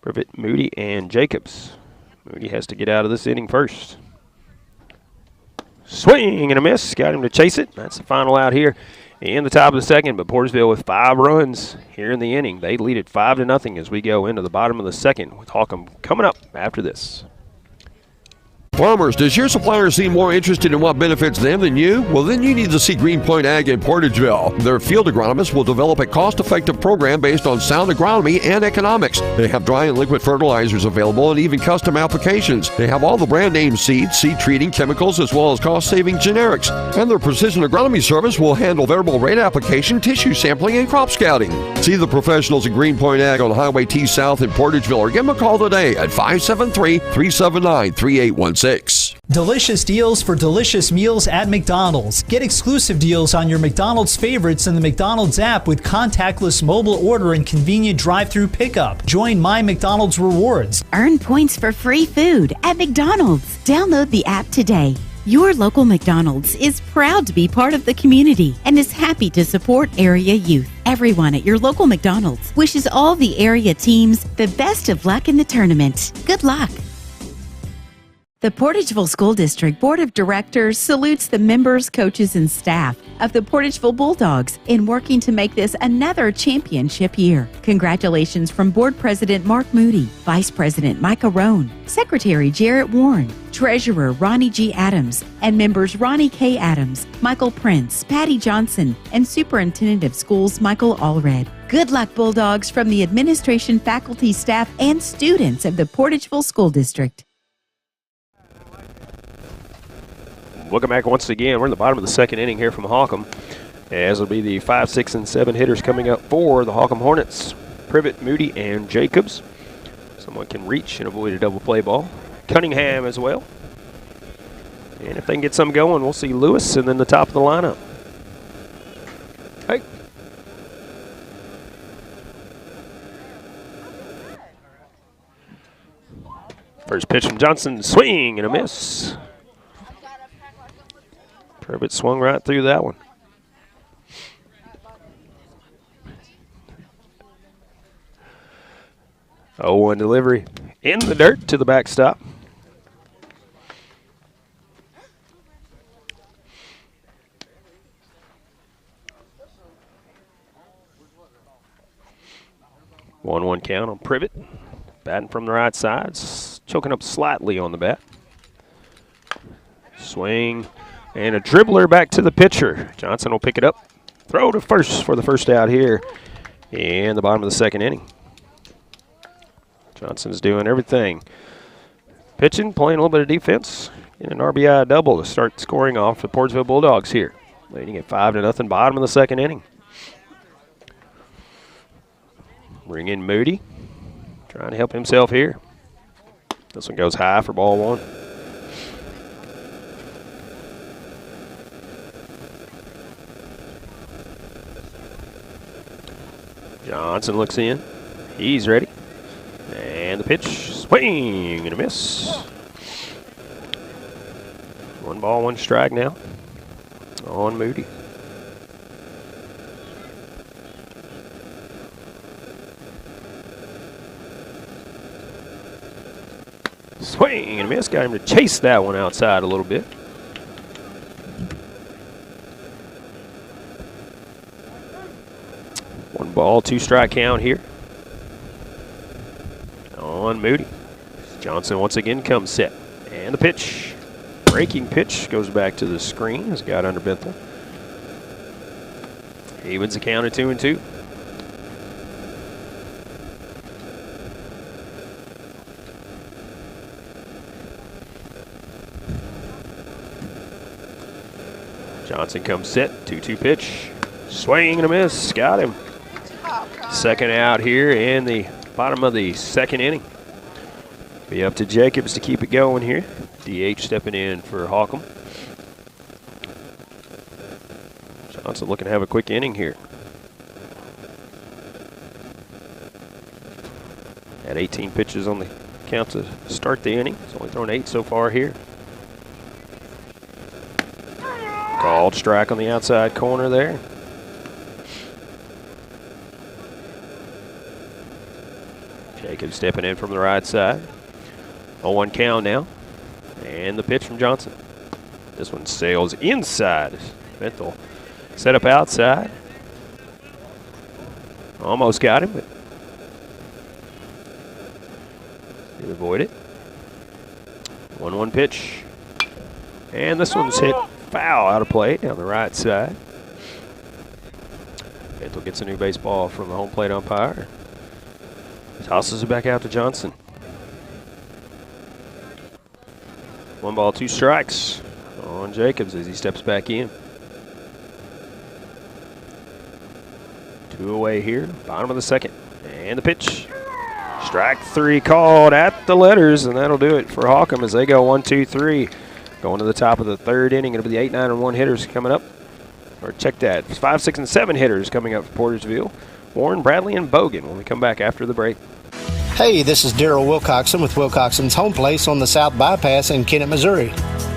Privet, Moody, and Jacobs. Moody has to get out of this inning first. Swing and a miss. Got him to chase it. That's the final out here in the top of the second. But Portageville with 5 runs here in the inning. They lead it 5-0 as we go into the bottom of the second with Holcomb coming up after this. Farmers, does your supplier seem more interested in what benefits them than you? Well, then you need to see Greenpoint Ag in Portageville. Their field agronomists will develop a cost-effective program based on sound agronomy and economics. They have dry and liquid fertilizers available and even custom applications. They have all the brand name seeds, seed treating, chemicals, as well as cost-saving generics. And their precision agronomy service will handle variable rate application, tissue sampling, and crop scouting. See the professionals at Greenpoint Ag on Highway T South in Portageville or give them a call today at 573-379-3816. Delicious deals for delicious meals at McDonald's. Get exclusive deals on your McDonald's favorites in the McDonald's app with contactless mobile order and convenient drive-through pickup. Join My McDonald's Rewards. Earn points for free food at McDonald's. Download the app today. Your local McDonald's is proud to be part of the community and is happy to support area youth. Everyone at your local McDonald's wishes all the area teams the best of luck in the tournament. Good luck. The Portageville School District Board of Directors salutes the members, coaches, and staff of the Portageville Bulldogs in working to make this another championship year. Congratulations from Board President Mark Moody, Vice President Micah Roan, Secretary Jarrett Warren, Treasurer Ronnie G. Adams, and members Ronnie K. Adams, Michael Prince, Patty Johnson, and Superintendent of Schools Michael Allred. Good luck, Bulldogs, from the administration, faculty, staff, and students of the Portageville School District. Welcome back once again. We're in the bottom of the second inning here from Holcomb, as will be the 5, 6, and 7 hitters coming up for the Holcomb Hornets. Privet, Moody, and Jacobs. Someone can reach and avoid a double play ball. Cunningham as well. And if they can get some going, we'll see Lewis and then the top of the lineup. Hey. First pitch from Johnson, swing and a miss. Privet swung right through that one. Oh, 1 delivery in the dirt to the backstop. One count on Privet. Batting from the right side, choking up slightly on the bat. Swing. And a dribbler back to the pitcher. Johnson will pick it up. Throw to first for the first out here in the bottom of the second inning. Johnson's doing everything. Pitching, playing a little bit of defense. And an RBI double to start scoring off the Portageville Bulldogs here. Leading at 5-0, bottom of the second inning. Bring in Moody. Trying to help himself here. This one goes high for ball 1. Johnson looks in. He's ready. And the pitch, swing and a miss. 1 ball, 1 strike now on Moody. Swing and a miss. Got him to chase that one outside a little bit. One ball, 2 strike count here on Moody. Johnson once again comes set. And the pitch. Breaking pitch goes back to the screen. Has got under Bethel. Evens the count at 2-2. Johnson comes set, 2-2 pitch. Swing and a miss, got him. Second out here in the bottom of the second inning. Be up to Jacobs to keep it going here. DH stepping in for Holcomb. Johnson looking to have a quick inning here. Had 18 pitches on the count to start the inning. He's only thrown 8 so far here. Called strike on the outside corner there. Jacobs stepping in from the right side. 0-1 count now. And the pitch from Johnson. This one sails inside. Benthel set up outside. Almost got him, but did avoid it. 1-1 pitch. And this one's hit foul out of play down the right side. Benthel gets a new baseball from the home plate umpire. Tosses it back out to Johnson. 1 ball, 2 strikes on Jacobs as he steps back in. 2 away here, bottom of the second. And the pitch. Strike 3 called at the letters, and that'll do it for Holcomb as they go 1-2-3. Going to the top of the third inning. It'll be the 8, 9, and 1 hitters coming up. Or check that. 5, 6, and 7 hitters coming up for Portageville. Warren, Bradley, and Bogan when we come back after the break. Hey, this is Daryl Wilcoxon with Wilcoxon's Home Place on the South Bypass in Kennett, Missouri.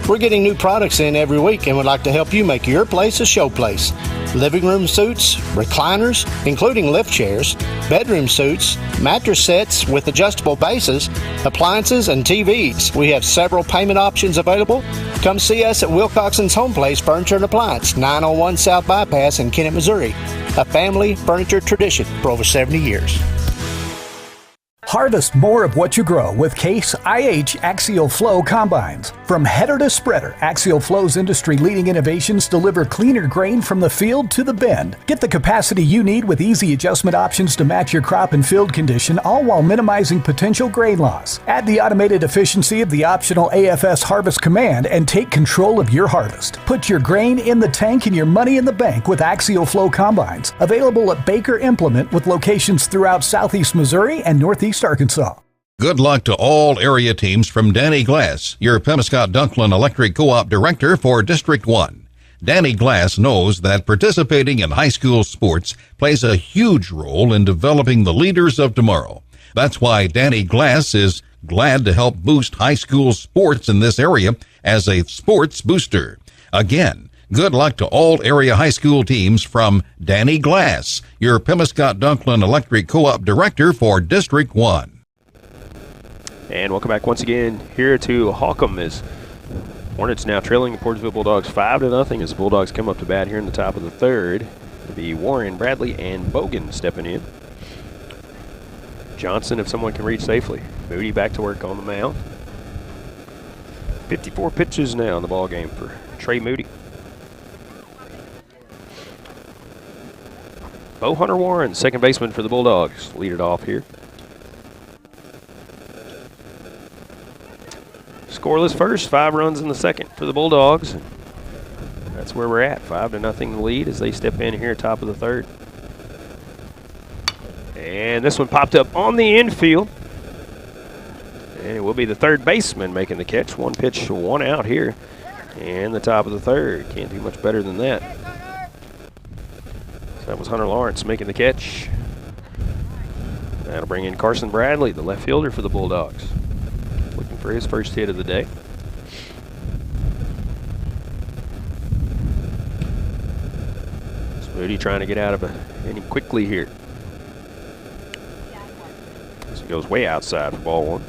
We're getting new products in every week and would like to help you make your place a show place. Living room suites, recliners, including lift chairs, bedroom suites, mattress sets with adjustable bases, appliances, and TVs. We have several payment options available. Come see us at Wilcoxon's Home Place Furniture and Appliance, 901 South Bypass in Kennett, Missouri. A family furniture tradition for over 70 years. Harvest more of what you grow with Case IH Axial Flow Combines. From header to spreader, Axial Flow's industry-leading innovations deliver cleaner grain from the field to the bin. Get the capacity you need with easy adjustment options to match your crop and field condition, all while minimizing potential grain loss. Add the automated efficiency of the optional AFS Harvest Command and take control of your harvest. Put your grain in the tank and your money in the bank with Axial Flow Combines. Available at Baker Implement with locations throughout southeast Missouri and northeast Arkansas. Good luck to all area teams from Danny Glass, your Pemiscot-Dunklin Electric Co-op Director for District 1. Danny Glass knows that participating in high school sports plays a huge role in developing the leaders of tomorrow. That's why Danny Glass is glad to help boost high school sports in this area as a sports booster. Again, good luck to all area high school teams from Danny Glass, your Pemiscot-Dunklin Electric Co-op Director for District 1. And welcome back once again here to Holcomb as Hornets now trailing the Portageville Bulldogs 5-0 as the Bulldogs come up to bat here in the top of the third. It'll be Warren, Bradley, and Bogan stepping in. Johnson, if someone can reach safely. Moody back to work on the mound. 54 pitches now in the ball game for Trey Moody. Bo Hunter Warren, second baseman for the Bulldogs, lead it off here. Scoreless first, 5 runs in the second for the Bulldogs. That's where we're at, 5-0 lead as they step in here top of the third. And this one popped up on the infield. And it will be the third baseman making the catch. 1 pitch, 1 out here in the top of the third. Can't do much better than that. So that was Hunter Lawrence making the catch. That'll bring in Carson Bradley, the left fielder for the Bulldogs. Looking for his first hit of the day. Moody trying to get out of an inning quickly here. As he goes way outside for ball 1.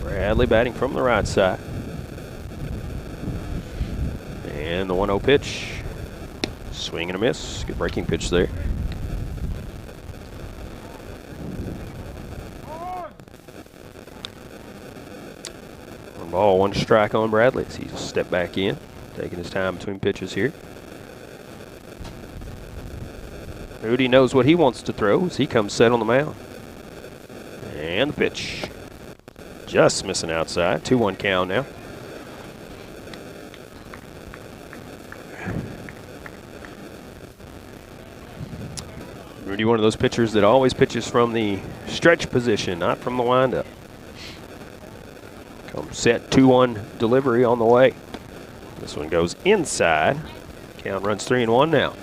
Bradley batting from the right side. And the 1-0 pitch. Swing and a miss. Good breaking pitch there. One ball, 1 strike on Bradley as he's stepped back in, taking his time between pitches here. Moody knows what he wants to throw as he comes set on the mound. And the pitch. Just missing outside. 2-1 count now. Rudy, one of those pitchers that always pitches from the stretch position, not from the windup. Come set, 2-1 delivery on the way. This one goes inside. Count runs 3-1 now.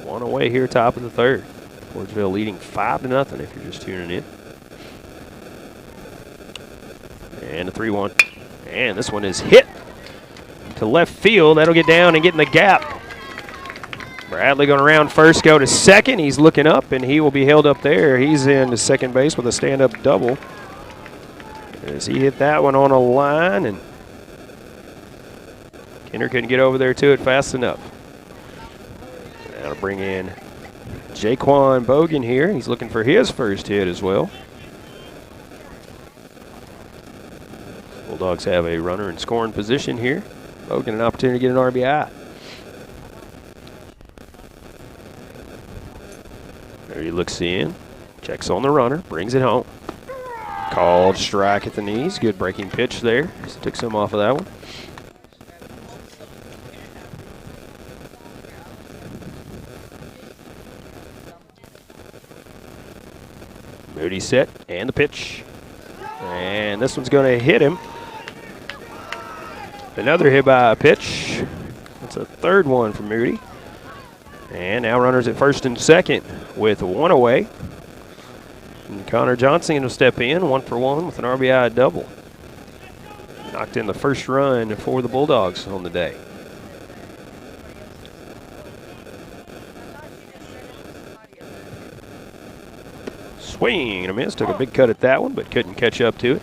One away here, top of the third. Portageville leading 5-0 if you're just tuning in. And a 3-1. And this one is hit to left field. That'll get down and get in the gap. Bradley going around first, go to second. He's looking up, and he will be held up there. He's in to second base with a stand-up double. As he hit that one on a line, and Kinder couldn't get over there to it fast enough. That'll bring in Jaquan Bogan here. He's looking for his first hit as well. Bulldogs have a runner in scoring position here. Bogan an opportunity to get an RBI. There he looks in, checks on the runner, brings it home. Called strike at the knees. Good breaking pitch there. Just took some off of that one. Moody set, and the pitch. And this one's going to hit him. Another hit by a pitch. That's a third one for Moody. And now runners at first and second with one away. And Connor Johnson will step in, 1-for-1 with an RBI double. Knocked in the first run for the Bulldogs on the day. Swing and a miss. Took a big cut at that one, but couldn't catch up to it.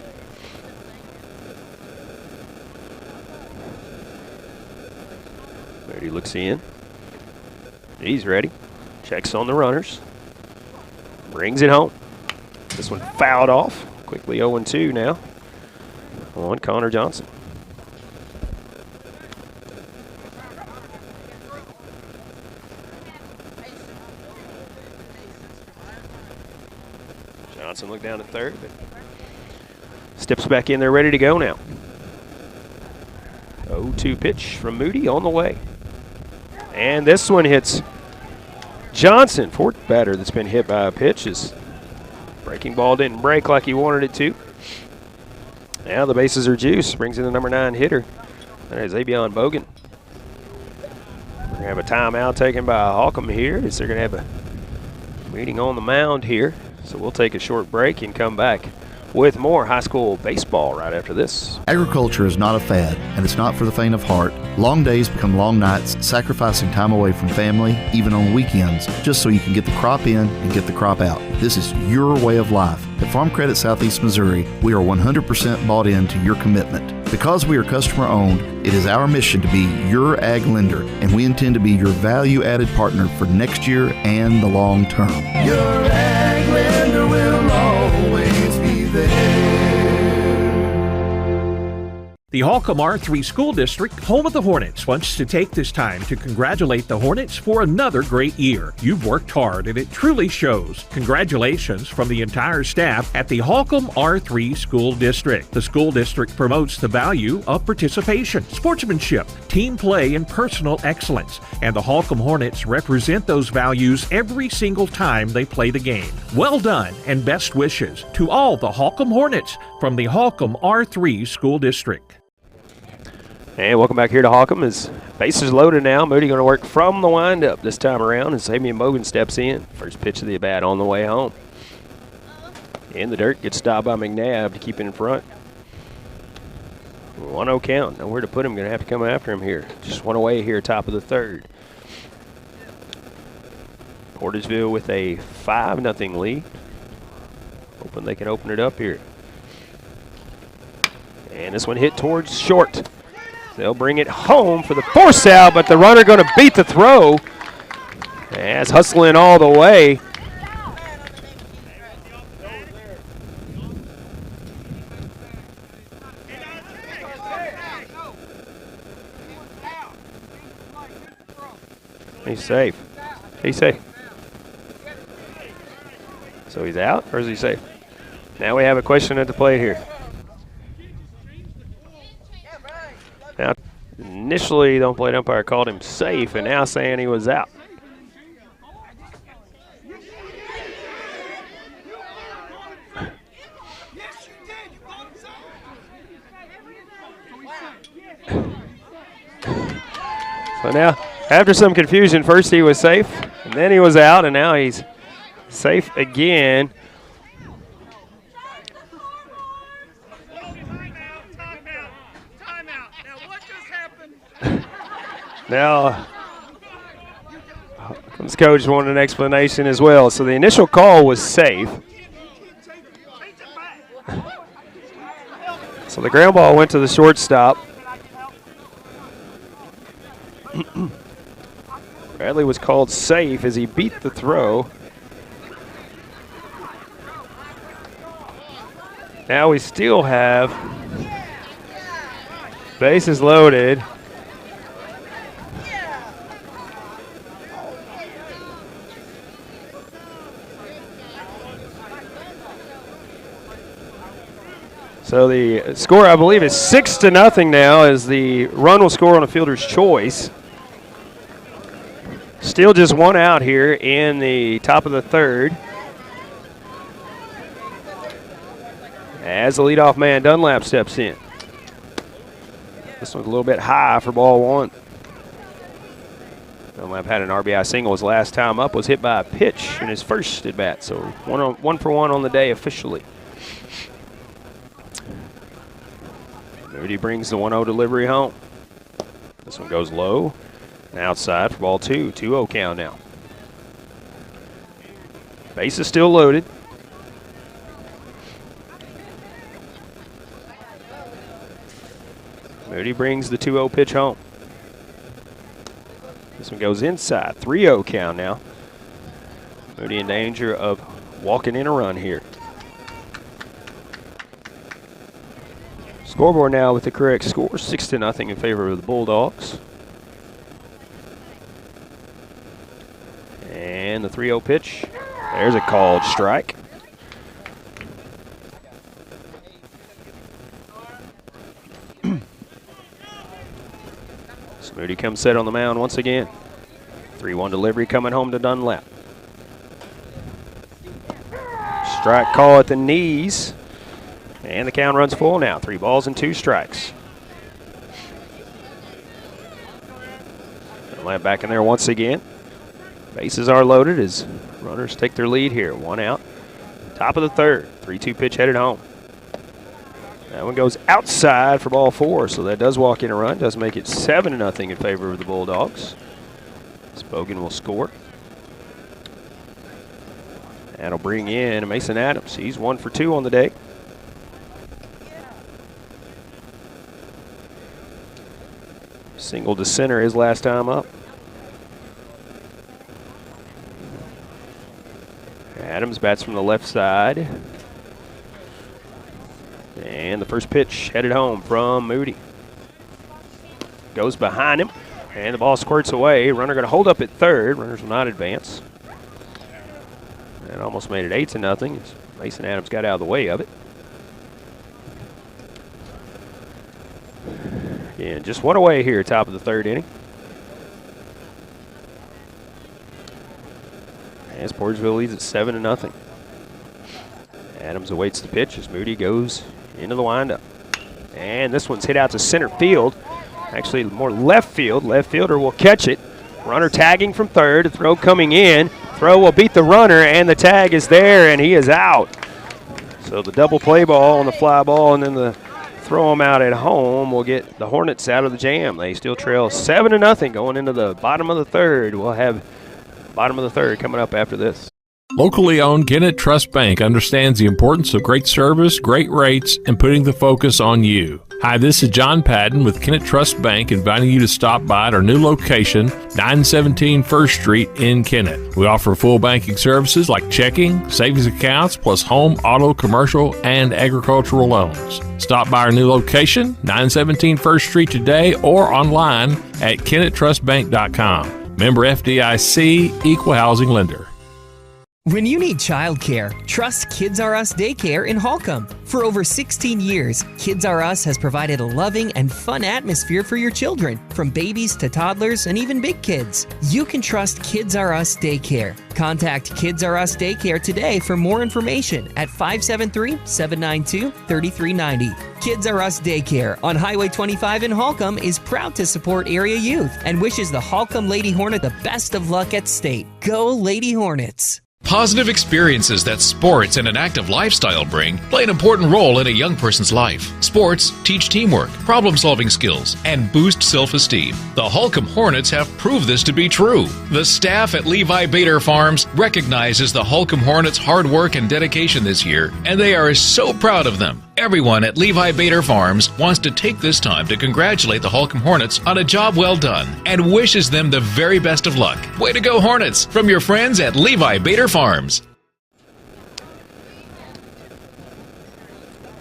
Moody looks in. He's ready. Checks on the runners. Brings it home. This one fouled off. Quickly 0-2 now on Connor Johnson. Johnson looked down at third, but steps back in there ready to go now. 0-2 pitch from Moody on the way. And this one hits Johnson, fourth batter that's been hit by a pitch. His breaking ball didn't break like he wanted it to. Now the bases are juiced. Brings in the number 9 hitter. That is Avion Bogan. We're going to have a timeout taken by Holcomb here as they're going to have a meeting on the mound here. So we'll take a short break and come back with more high school baseball right after this. Agriculture is not a fad, and it's not for the faint of heart. Long days become long nights, sacrificing time away from family, even on weekends, just so you can get the crop in and get the crop out. This is your way of life. At Farm Credit Southeast Missouri, we are 100% bought into your commitment. Because we are customer owned, it is our mission to be your ag lender, and we intend to be your value-added partner for next year and the long term. Your ag lender will always be there. The Holcomb R3 School District, home of the Hornets, wants to take this time to congratulate the Hornets for another great year. You've worked hard and it truly shows. Congratulations from the entire staff at the Holcomb R3 School District. The school district promotes the value of participation, sportsmanship, team play, and personal excellence. And the Holcomb Hornets represent those values every single time they play the game. Well done and best wishes to all the Holcomb Hornets from the Holcomb R3 School District. And welcome back here to Holcomb as bases loaded now. Moody going to work from the windup this time around as Avion Bogan steps in. First pitch of the at-bat on the way home. In the dirt, gets stopped by McNabb to keep it in front. 1-0 count. Nowhere to put him. Going to have to come after him here. Just one away here, top of the third. Portageville with a 5-0 lead. Hoping they can open it up here. And this one hit towards short. They'll bring it home for the force out, but the runner going to beat the throw. As hustling all the way. He's safe. He's safe. So he's out, or is he safe? Now we have a question at the plate here. Now, initially, the plate umpire called him safe, and now saying he was out. So now, after some confusion, first he was safe, and then he was out, and now he's safe again. Now, Holcomb's coach wanted an explanation as well. So the initial call was safe. So the ground ball went to the shortstop. Bradley was called safe as he beat the throw. Now we still have bases loaded. So the score, I believe, is 6-0 now as the run will score on a fielder's choice. Still just one out here in the top of the third. As the leadoff man, Dunlap, steps in. This one's a little bit high for ball one. Dunlap had an RBI single his last time up, was hit by a pitch in his first at bat. So one for one on the day officially. Moody brings the 1-0 delivery home. This one goes low and outside for ball two. 2-0 count now. Base is still loaded. Moody brings the 2-0 pitch home. This one goes inside. 3-0 count now. Moody in danger of walking in a run here. Scoreboard now with the correct score, 6-0 in favor of the Bulldogs. And the 3-0 pitch. There's a called strike. Moody comes set on the mound once again. 3-1 delivery coming home to Dunlap. Strike call at the knees. And the count runs full now. 3 balls and 2 strikes. Dunlap back in there once again. Bases are loaded as runners take their lead here. 1 out. Top of the third. 3-2 pitch headed home. That one goes outside for ball 4, so that does walk in a run. Does make it 7-0 in favor of the Bulldogs. Spogan will score. That'll bring in Mason Adams. He's 1 for 2 on the day. Single to center his last time up. Adams bats from the left side. And the first pitch headed home from Moody. Goes behind him, and the ball squirts away. Runner going to hold up at third. Runners will not advance. And almost made it 8-0 as Mason Adams got out of the way of it. Again, just one away here, top of the third inning. As Portageville leads at 7-0. Adams awaits the pitch as Moody goes into the windup. And this one's hit out to center field. Actually, more left field. Left fielder will catch it. Runner tagging from third. A throw coming in. Throw will beat the runner, and the tag is there, and he is out. So the double play ball on the fly ball, and then the throw him out at home will get the Hornets out of the jam. They still trail 7-0 going into the bottom of the third. We'll have bottom of the third coming up after this. Locally owned Kennett Trust Bank understands the importance of great service, great rates, and putting the focus on you. Hi, this is John Patton with Kennett Trust Bank inviting you to stop by at our new location, 917 First Street in Kennett. We offer full banking services like checking, savings accounts, plus home, auto, commercial, and agricultural loans. Stop by our new location, 917 First Street today or online at KennettTrustBank.com. Member FDIC, Equal Housing Lender. When you need childcare, trust Kids R Us Daycare in Holcomb. For over 16 years, Kids R Us has provided a loving and fun atmosphere for your children, from babies to toddlers and even big kids. You can trust Kids R Us Daycare. Contact Kids R Us Daycare today for more information at 573-792-3390. Kids R Us Daycare on Highway 25 in Holcomb is proud to support area youth and wishes the Holcomb Lady Hornet the best of luck at state. Go Lady Hornets! Positive experiences that sports and an active lifestyle bring play an important role in a young person's life. Sports teach teamwork, problem-solving skills, and boost self-esteem. The Holcomb Hornets have proved this to be true. The staff at Levi Bader Farms recognizes the Holcomb Hornets' hard work and dedication this year, and they are so proud of them. Everyone at Levi Bader Farms wants to take this time to congratulate the Holcomb Hornets on a job well done and wishes them the very best of luck. Way to go, Hornets! From your friends at Levi Bader Farms.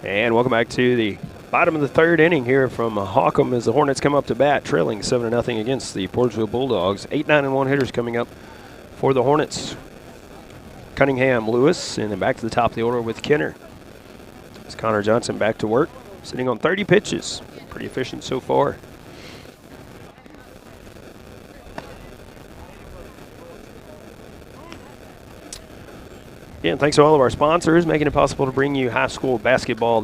And welcome back to the bottom of the third inning here from Holcomb as the Hornets come up to bat, trailing 7-0 against the Portageville Bulldogs. 8, 9, and 1 hitters coming up for the Hornets. Cunningham, Lewis, and then back to the top of the order with Kenner. It's Connor Johnson back to work, sitting on 30 pitches. Pretty efficient so far. Again, thanks to all of our sponsors making it possible to bring you high school baseball,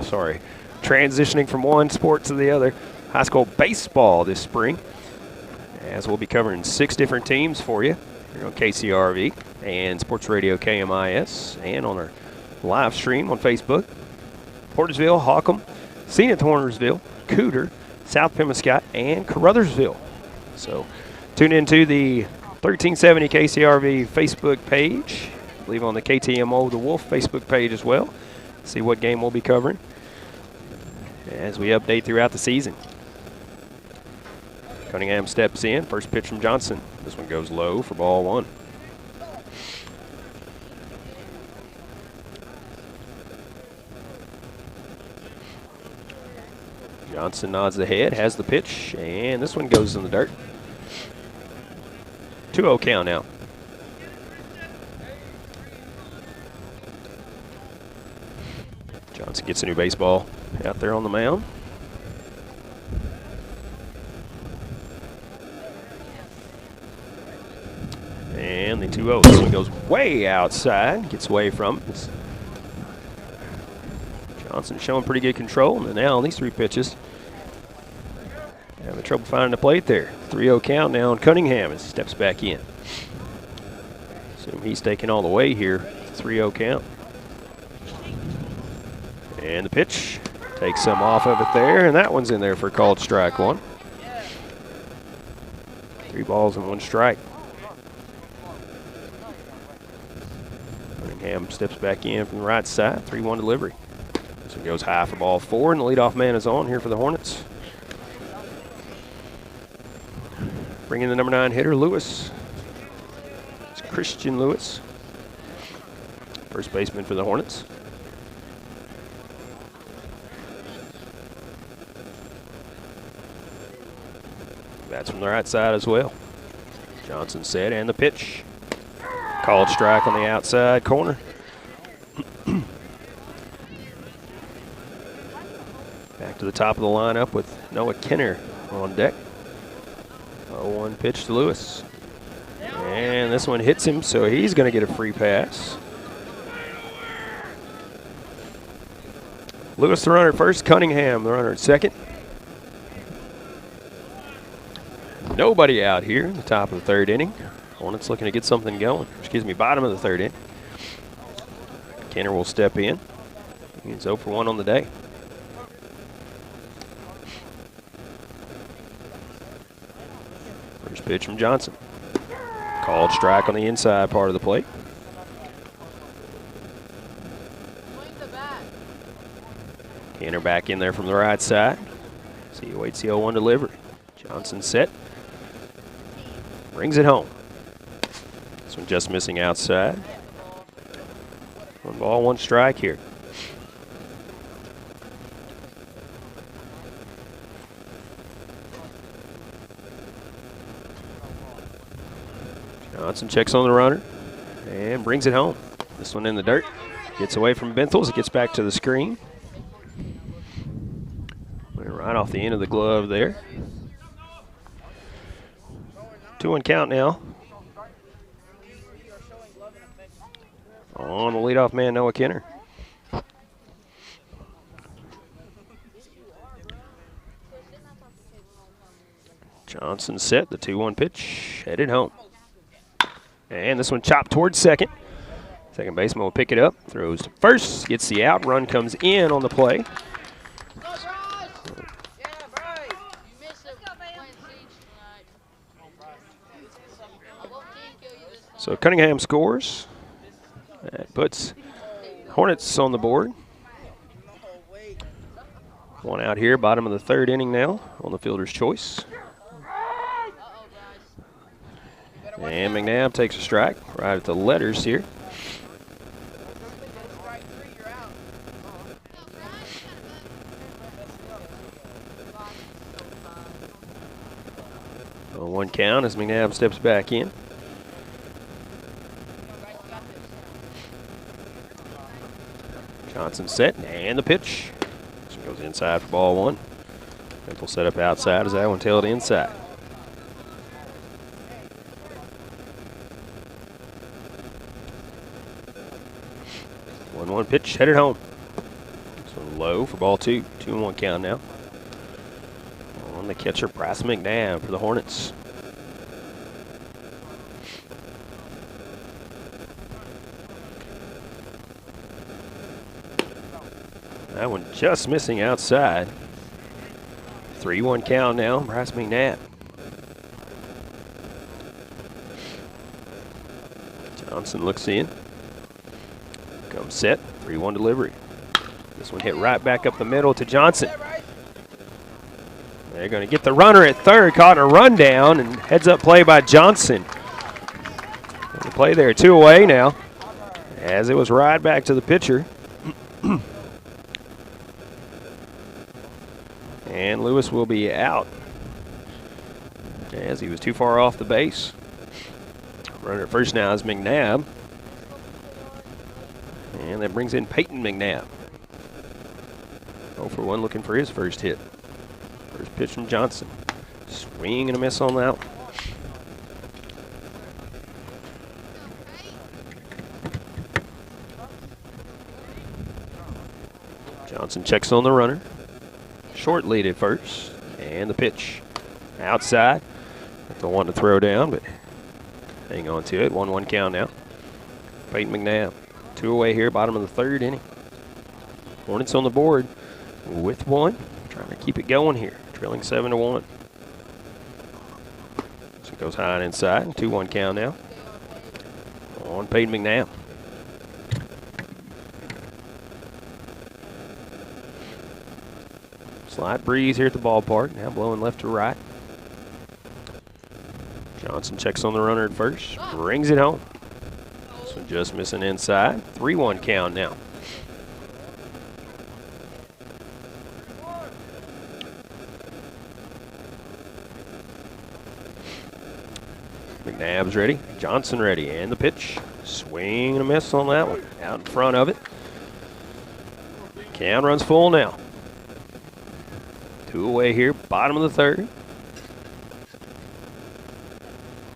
sorry. Transitioning from one sport to the other. High school baseball this spring, as we'll be covering 6 different teams for you here on KCRV and Sports Radio KMIS and on our live stream on Facebook. Portageville, Holcomb, Zenith Hornersville, Cooter, South Pemiscot, and Caruthersville. So tune into the 1370 KCRV Facebook page. I believe on the KTMO The Wolf Facebook page as well. See what game we'll be covering as we update throughout the season. Cunningham steps in. First pitch from Johnson. This one goes low for ball 1. Johnson nods the head, has the pitch, and this one goes in the dirt. 2-0 count now. Johnson gets a new baseball out there on the mound. And the 2-0. This one goes way outside, gets away from it. Johnson showing pretty good control, and now on these 3 pitches, having trouble finding the plate there. 3-0 count now on Cunningham as he steps back in. Assume he's taking all the way here. 3-0 count. And the pitch takes some off of it there, and that one's in there for a called strike 1. 3 balls and 1 strike. Cunningham steps back in from the right side. 3-1 delivery. This one goes high for ball 4, and the leadoff man is on here for the Hornets. Bringing the number 9 hitter, Lewis. It's Christian Lewis, first baseman for the Hornets. That's from the right side as well. Johnson set, and the pitch. Called strike on the outside corner. Back to the top of the lineup with Noah Kenner on deck. 0-1 pitch to Lewis. And this one hits him, so he's going to get a free pass. Lewis the runner at first, Cunningham the runner at second. Nobody out here in the top of the 3rd inning. Hornets looking to get something going. Bottom of the 3rd inning. Kenner will step in. He's 0 for 1 on the day. First pitch from Johnson. Called strike on the inside part of the plate. Kenner back in there from the right side. So he waits the 0-1 delivery. Johnson set. Brings it home. This one just missing outside. 1 ball, 1 strike here. Johnson checks on the runner and brings it home. This one in the dirt. Gets away from Benthels. It gets back to the screen. Right off the end of the glove there. 2-1 count now. On the leadoff man, Noah Kenner. Johnson set, the 2-1 pitch, headed home. And this one chopped towards second. Second baseman will pick it up, throws to first, gets the out, run comes in on the play. So Cunningham scores. That puts Hornets on the board. One out here, bottom of the third inning now on the fielder's choice. And McNabb takes a strike right at the letters here. On 1 count as McNabb steps back in. Johnson set, and the pitch. This one goes inside for ball 1. Benthel set up outside as that one tailed inside. One pitch headed home. This one low for ball 2. 2-1 count now. On the catcher, Bryce McNabb for the Hornets. That one just missing outside. 3-1 count now, Bryce McNabb. Johnson looks in. Comes set, 3-1 delivery. This one hit right back up the middle to Johnson. They're going to get the runner at third, caught in a rundown, and heads up play by Johnson. The play there, 2 away now, as it was right back to the pitcher. And Lewis will be out as he was too far off the base. Runner at first now is McNabb. And that brings in Peyton McNabb. 0 for 1 looking for his first hit. First pitch from Johnson. Swing and a miss on that one. Johnson checks on the runner. Short lead at first. And the pitch. Outside. The one to throw down, but hang on to it. 1-1 count now. Peyton McNabb. 2 away here, bottom of the third inning. Hornets on the board with 1. Trying to keep it going here. Trailing 7-1. So it goes high and inside. 2-1 count now. On Peyton McNabb. Slight breeze here at the ballpark. Now blowing left to right. Johnson checks on the runner at first. Brings it home. So just missing inside. 3-1 count now. McNabb's ready. Johnson ready. And the pitch. Swing and a miss on that one. Out in front of it. Count runs full now. 2 away here. Bottom of the third.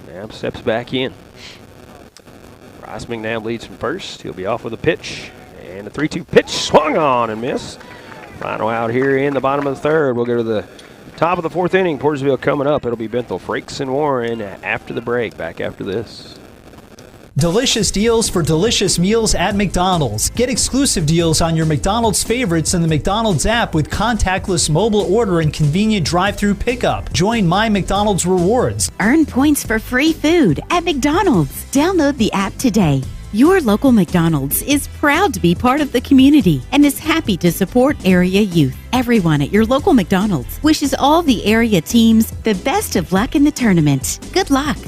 McNabb steps back in. Bryce McNabb leads from first. He'll be off with a pitch. And a 3-2 pitch swung on and missed. Final out here in the bottom of the third. We'll go to the top of the 4th inning. Portageville coming up. It'll be Benthel, Frakes, and Warren after the break. Back after this. Delicious deals for delicious meals at McDonald's. Get exclusive deals on your McDonald's favorites in the McDonald's app with contactless mobile order and convenient drive-through pickup. Join My McDonald's Rewards. Earn points for free food at McDonald's. Download the app today. Your local McDonald's is proud to be part of the community and is happy to support area youth. Everyone at your local McDonald's wishes all the area teams the best of luck in the tournament. Good luck.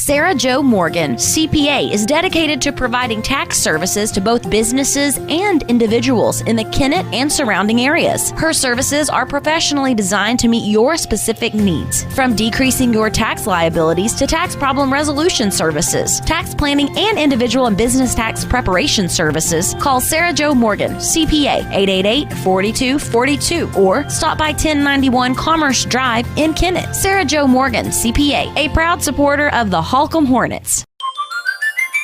Sarah Jo Morgan, CPA, is dedicated to providing tax services to both businesses and individuals in the Kennett and surrounding areas. Her services are professionally designed to meet your specific needs, from decreasing your tax liabilities to tax problem resolution services, tax planning, and individual and business tax preparation services. Call Sarah Jo Morgan, CPA, 888-4242, or stop by 1091 Commerce Drive in Kennett. Sarah Jo Morgan, CPA, a proud supporter of the Holcomb Hornets.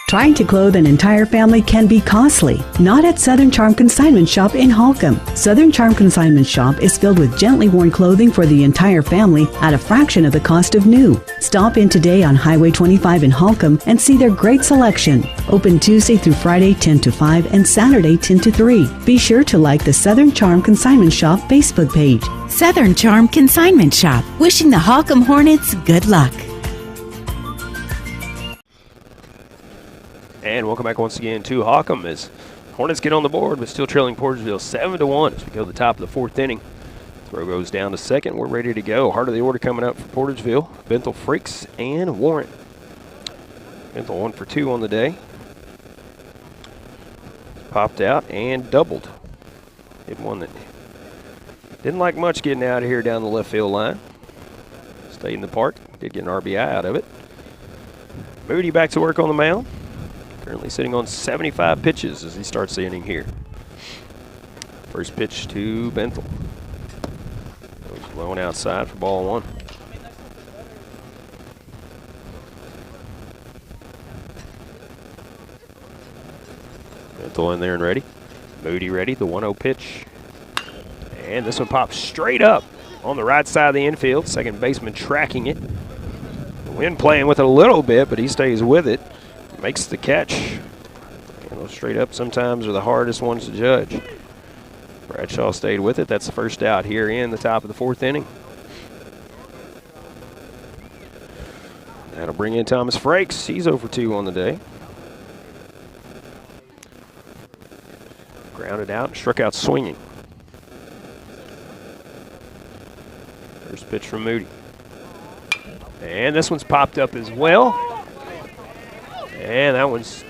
Trying to clothe an entire family can be costly. Not at Southern Charm Consignment Shop in Holcomb. Southern Charm Consignment Shop is filled with gently worn clothing for the entire family at a fraction of the cost of new. Stop in today on Highway 25 in Holcomb and see their great selection. Open Tuesday through Friday 10 to 5 and Saturday 10 to 3. Be sure to like the Southern Charm Consignment Shop Facebook page. Southern Charm Consignment Shop, wishing the Holcomb Hornets good luck. And welcome back once again to Holcomb as Hornets get on the board, but still trailing Portageville 7-1 as we go to the top of the fourth inning. Throw goes down to second. We're ready to go. Heart of the order coming up for Portageville. Benthel, Freaks, and Warren. Benthel 1 for 2 on the day. Popped out and doubled. Hit one that didn't like much getting out of here down the left field line. Stayed in the park. Did get an RBI out of it. Moody back to work on the mound. Currently sitting on 75 pitches as he starts the inning here. First pitch to Benthel. Goes low and outside for ball one. Benthel in there and ready. Moody ready, the 1-0 pitch. And this one pops straight up on the right side of the infield. Second baseman tracking it. The wind playing with it a little bit, but he stays with it. Makes the catch. And those straight up sometimes are the hardest ones to judge. Bradshaw stayed with it. That's the first out here in the top of the fourth inning. That'll bring in Thomas Frakes. He's 0 for 2 on the day. Grounded out and struck out swinging. First pitch from Moody. And this one's popped up as well. And that one's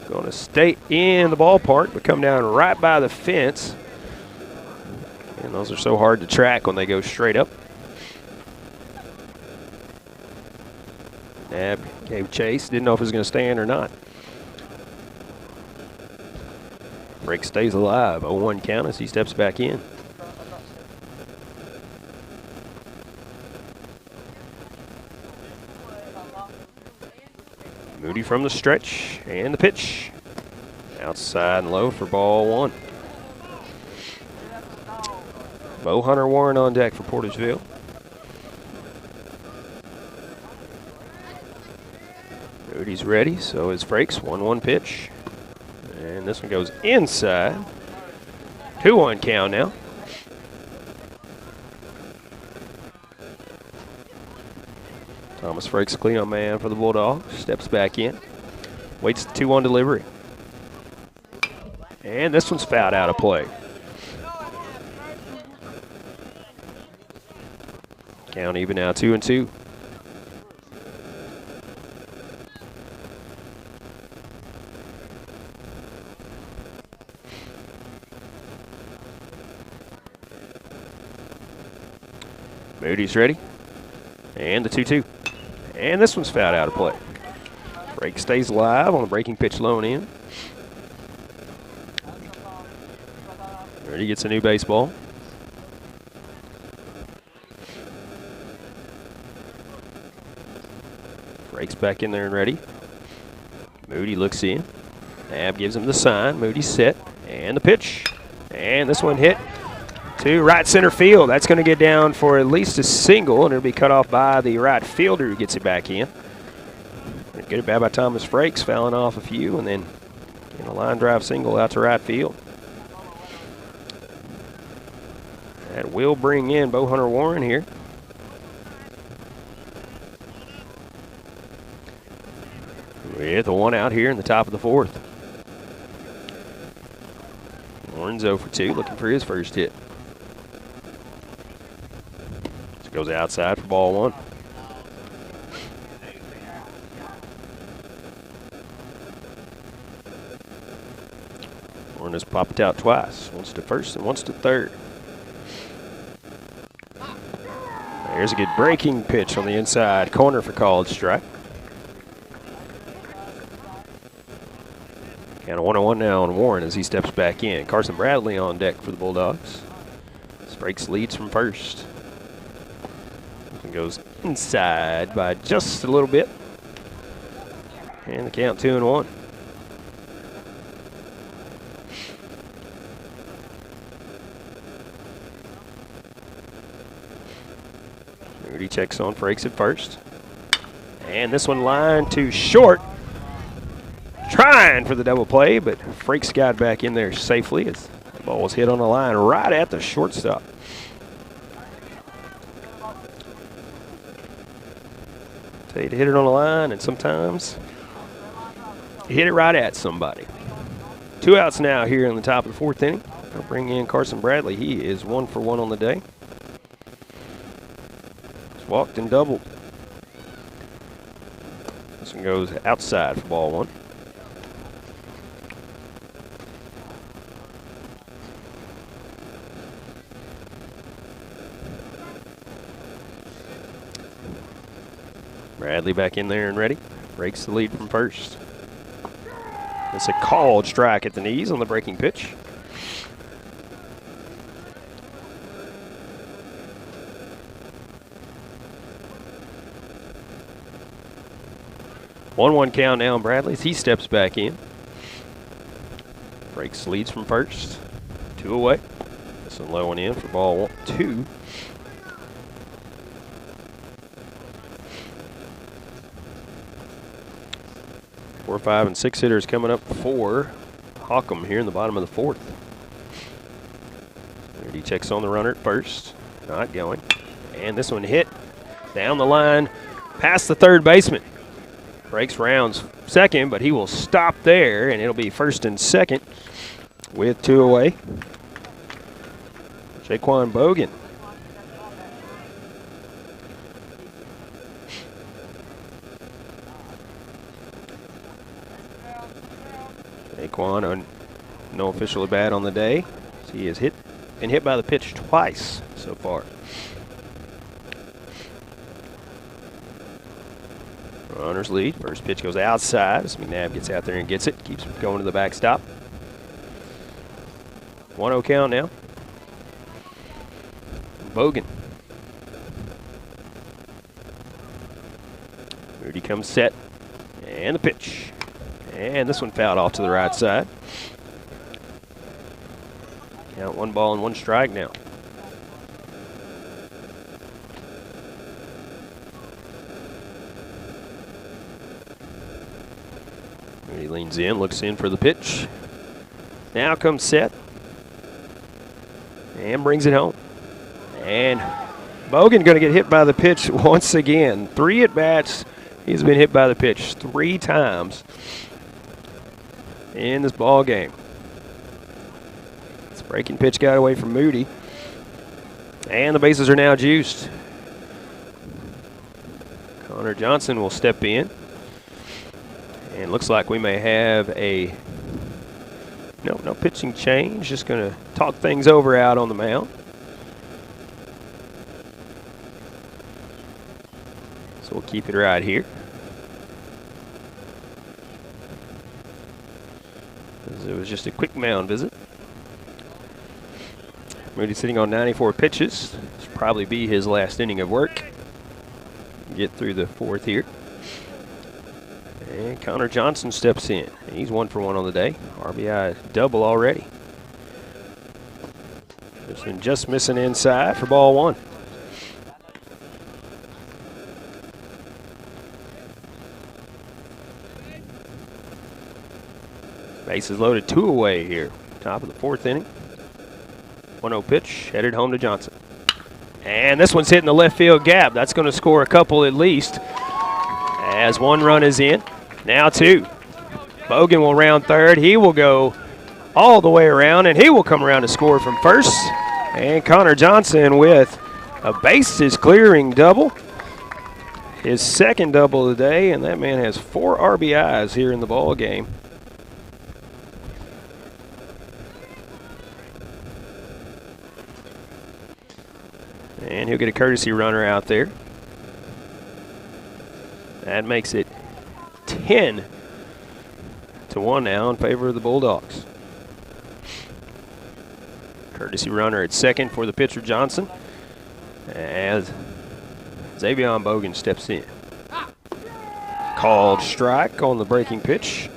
going to stay in the ballpark, but come down right by the fence. And those are so hard to track when they go straight up. Nab gave chase. Didn't know if it was going to stand or not. Break stays alive. 0-1 count as he steps back in. Moody from the stretch, and the pitch. Outside and low for ball one. Bo Hunter Warren on deck for Portageville. Moody's ready, so is Frakes. 1-1 pitch. And this one goes inside. 2-1 count now. Thomas Frakes, cleanup man for the Bulldogs. Steps back in. Waits the 2-1 delivery. And this one's fouled out of play. Count even now, 2-2. Moody's ready. And the 2-2. And this one's fouled out of play. Break stays alive on the breaking pitch low and in. Moody gets a new baseball. Breaks back in there and ready. Moody looks in. Nab gives him the sign. Moody's set. And the pitch. And this one hit to right center field. That's going to get down for at least a single, and it'll be cut off by the right fielder who gets it back in. Get it back by Thomas Frakes, fouling off a few, and then getting a line drive single out to right field. That will bring in Bo Hunter Warren here. With a 1 out here in the top of the fourth. Warren's 0 for 2, looking for his first hit. Goes outside for ball one. Runners popped out twice, once to first and once to third. There's a good breaking pitch on the inside corner for called strike. Count of 1-1 now on Warren as he steps back in. Carson Bradley on deck for the Bulldogs. Breaks leads from first. And goes inside by just a little bit. And the count 2-1. Rudy checks on Frakes at first. And this one line too short. Trying for the double play, but Frakes got back in there safely as the ball was hit on the line right at the shortstop. Tell you to hit it on the line, and sometimes you hit it right at somebody. 2 outs now here in the top of the 4th inning. I'll bring in Carson Bradley. He is 1 for 1 on the day. He's walked and doubled. This one goes outside for ball 1. Bradley back in there and ready. Breaks the lead from first. It's a called strike at the knees on the breaking pitch. One count now on Bradley as he steps back in. Breaks leads from first. 2 away. This one low and in for ball 2. 4, 5, and 6 hitters coming up for Holcomb here in the bottom of the 4th. He checks on the runner at first. Not going. And this one hit down the line past the third baseman. Breaks rounds second, but he will stop there, and it'll be first and second with 2 away. Jaquan Bogan. Jaquan, no official at bat on the day. He has been hit by the pitch twice so far. Runners lead. First pitch goes outside as McNabb gets out there and gets it. Keeps going to the backstop. 1-0 count now. Bogan. Rudy comes set. And the pitch. And this one fouled off to the right side. Count 1 ball and 1 strike now. He leans in, looks in for the pitch. Now comes set. And brings it home. And Bogan going to get hit by the pitch once again. 3 at-bats. He's been hit by the pitch 3 times in this ball game. This breaking pitch got away from Moody. And the bases are now juiced. Connor Johnson will step in. And looks like we may have a no pitching change. Just going to talk things over out on the mound. So we'll keep it right here. It was just a quick mound visit. Moody sitting on 94 pitches. This will probably be his last inning of work. Get through the 4th here. And Connor Johnson steps in. He's 1 for 1 on the day. RBI double already. This one just missing inside for ball 1. Bases loaded, 2 away here. Top of the 4th inning. 1-0 pitch, headed home to Johnson. And this one's hitting the left field gap. That's going to score a couple at least. As 1 run is in. Now 2. Bogan will round third. He will go all the way around, and he will come around to score from first. And Connor Johnson with a bases clearing double. His 2nd double of the day, and that man has 4 RBIs here in the ball game. And he'll get a courtesy runner out there. That makes it 10-1 now in favor of the Bulldogs. Courtesy runner at second for the pitcher Johnson, as Xavion Bogan steps in. Called strike on the breaking pitch.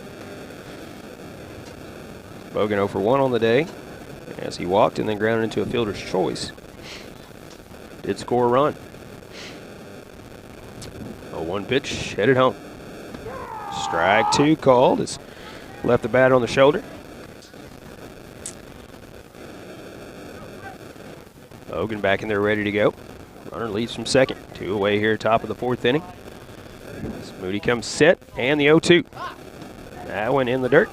Bogan 0 for 1 on the day as he walked and then grounded into a fielder's choice. Did score a run. 0-1 pitch, headed home. Strike 2 called as left the bat on the shoulder. Bogan back in there ready to go. Runner leads from second. 2 away here, top of the 4th inning. As Moody comes set, and the 0-2. That went in the dirt.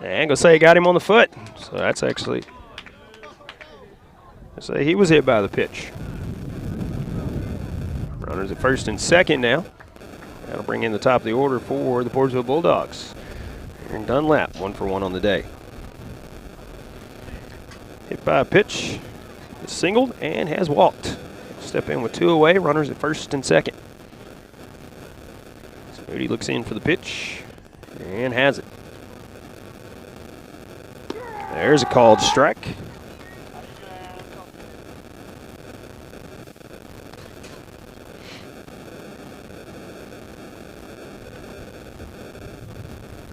And go say he got him on the foot. So that's actually, I say he was hit by the pitch. Runners at first and second now. That'll bring in the top of the order for the Portageville Bulldogs. Aaron Dunlap, 1 for 1 on the day. Hit by a pitch, is singled and has walked. Step in with 2 away, runners at first and second. So Moody looks in for the pitch and has it. There's a called strike.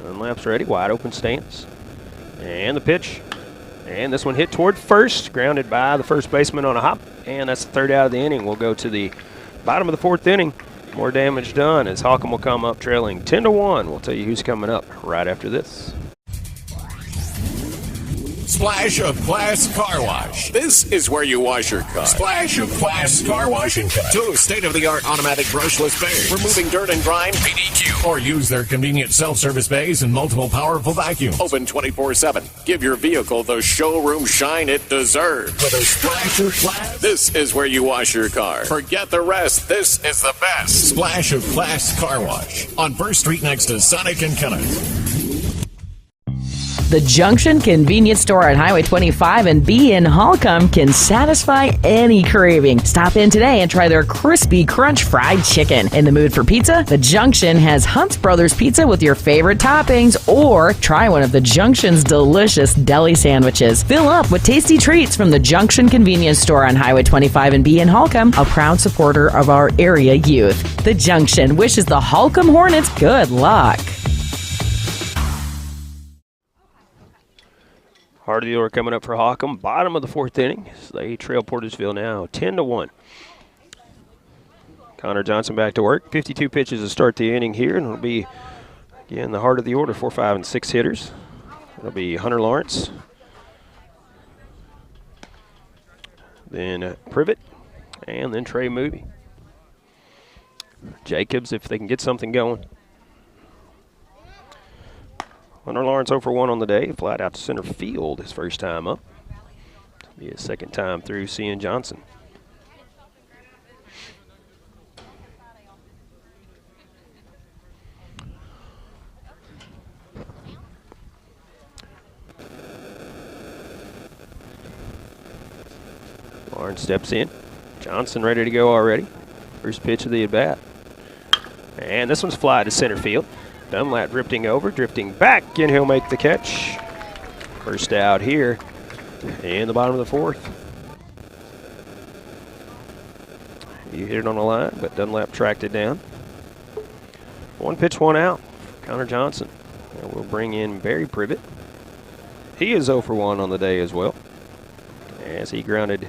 Dunlap's ready, wide open stance. And the pitch. And this one hit toward first, grounded by the first baseman on a hop. And that's the 3rd out of the inning. We'll go to the bottom of the 4th inning. More damage done as Holcomb will come up trailing 10-1. We'll tell you who's coming up right after this. Splash of Class Car Wash. This is where you wash your car. Splash of Class Car Wash and Cut. 2 state-of-the-art automatic brushless bays, removing dirt and grime, PDQ. Or use their convenient self-service bays and multiple powerful vacuums. Open 24/7. Give your vehicle the showroom shine it deserves. With a splash of class. This is where you wash your car. Forget the rest. This is the best. Splash of Class Car Wash on 1st Street next to Sonic and Kenneth. The Junction Convenience Store on Highway 25 and B in Holcomb can satisfy any craving. Stop in today and try their crispy crunch fried chicken. In the mood for pizza? The Junction has Hunt's Brothers Pizza with your favorite toppings, or try one of the Junction's delicious deli sandwiches. Fill up with tasty treats from the Junction Convenience Store on Highway 25 and B in Holcomb, a proud supporter of our area youth. The Junction wishes the Holcomb Hornets good luck. Heart of the order coming up for Holcomb. Bottom of the 4th inning. They trail Portageville now 10-1. Connor Johnson back to work. 52 pitches to start the inning here, and it'll be, again, the heart of the order, 4, 5, and 6 hitters. It'll be Hunter Lawrence, then Privet, and then Trey Moody. Jacobs, if they can get something going. Hunter Lawrence 0 for 1 on the day, flat out to center field his first time up. It'll be his 2nd time through seeing Johnson. Lawrence steps in. Johnson ready to go already. First pitch of the at-bat. And this one's fly to center field. Dunlap drifting over, drifting back, and he'll make the catch. First out here in the bottom of the 4th. He hit it on the line, but Dunlap tracked it down. 1 pitch, 1 out. Connor Johnson. And we'll bring in Barry Privet. He is 0 for 1 on the day as well, as he grounded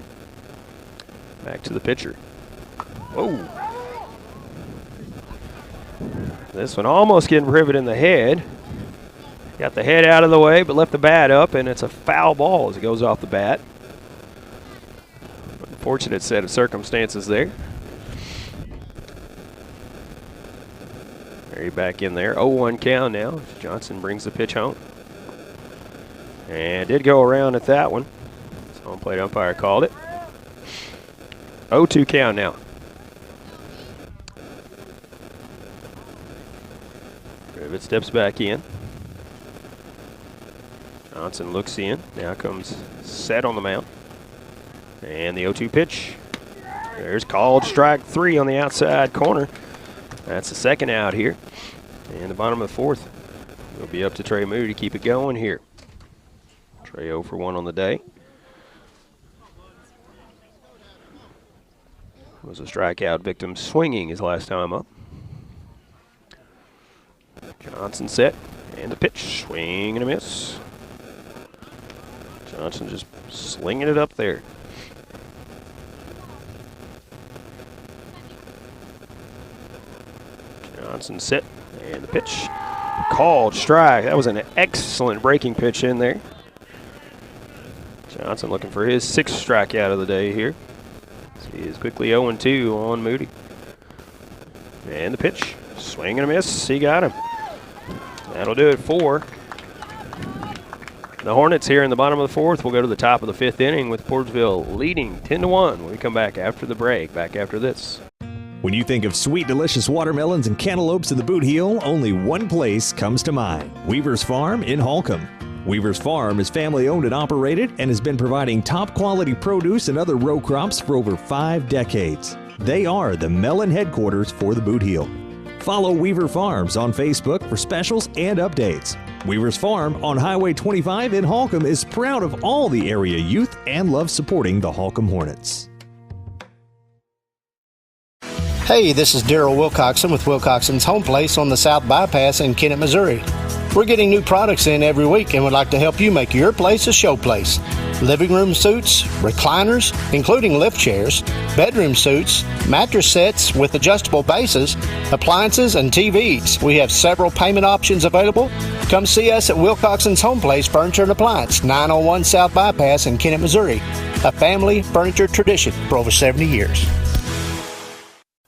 back to the pitcher. Whoa. This one almost getting Privet in the head. Got the head out of the way, but left the bat up, and it's a foul ball as it goes off the bat. Unfortunate set of circumstances there. Barry back in there. 0-1 count now. Johnson brings the pitch home. And did go around at that one. So home plate umpire called it. 0-2 count now. Privet steps back in. Johnson looks in. Now comes set on the mound. And the 0-2 pitch. There's called strike 3 on the outside corner. That's the second out here. And the bottom of the fourth. It'll be up to Trey Moody to keep it going here. Trey 0 for 1 on the day. Was a strikeout victim swinging his last time up. Johnson set, and the pitch, swing and a miss. Johnson just slinging it up there. Johnson set, and the pitch, called strike. That was an excellent breaking pitch in there. Johnson looking for his 6th strikeout of the day here. He is quickly 0-2 on Moody. And the pitch, swing and a miss. He got him. That'll do it for the Hornets here in the bottom of the fourth. We'll go to the top of the 5th inning with Portageville leading 10-1 when we come back after the break. Back after this. When you think of sweet, delicious watermelons and cantaloupes in the Boot Heel, only one place comes to mind: Weaver's Farm in Holcomb. Weaver's Farm is family-owned and operated and has been providing top-quality produce and other row crops for over 5 decades. They are the melon headquarters for the Boot Heel. Follow Weaver Farms on Facebook for specials and updates. Weaver's Farm on Highway 25 in Holcomb is proud of all the area youth and loves supporting the Holcomb Hornets. Hey, this is Daryl Wilcoxon with Wilcoxon's Home Place on the South Bypass in Kennett, Missouri. We're getting new products in every week and would like to help you make your place a showplace. Living room suites, recliners, including lift chairs, bedroom suites, mattress sets with adjustable bases, appliances, and TVs. We have several payment options available. Come see us at Wilcoxon's Home Place Furniture and Appliance, 901 South Bypass in Kennett, Missouri. A family furniture tradition for over 70 years.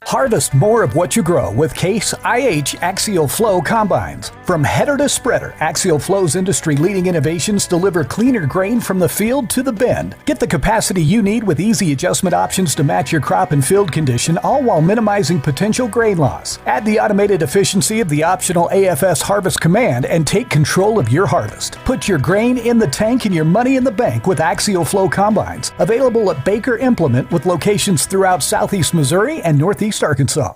Harvest more of what you grow with Case IH Axial Flow Combines. From header to spreader, Axial Flow's industry-leading innovations deliver cleaner grain from the field to the bend. Get the capacity you need with easy adjustment options to match your crop and field condition, all while minimizing potential grain loss. Add the automated efficiency of the optional AFS Harvest Command and take control of your harvest. Put your grain in the tank and your money in the bank with Axial Flow Combines. Available at Baker Implement with locations throughout southeast Missouri and northeast Arkansas.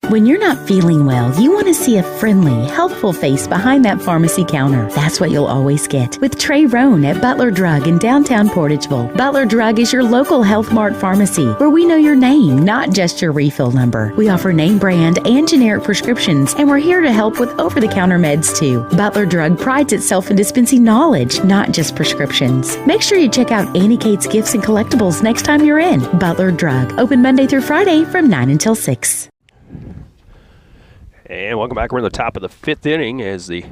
When you're not feeling well, you want to see a friendly, helpful face behind that pharmacy counter. That's what you'll always get with Trey Roan at Butler Drug in downtown Portageville. Butler Drug is your local Health Mart pharmacy where we know your name, not just your refill number. We offer name brand and generic prescriptions, and we're here to help with over-the-counter meds too. Butler Drug prides itself in dispensing knowledge, not just prescriptions. Make sure you check out Annie Kate's Gifts and Collectibles next time you're in. Butler Drug, open Monday through Friday from 9 until 6. And welcome back. We're in the top of the 5th inning as the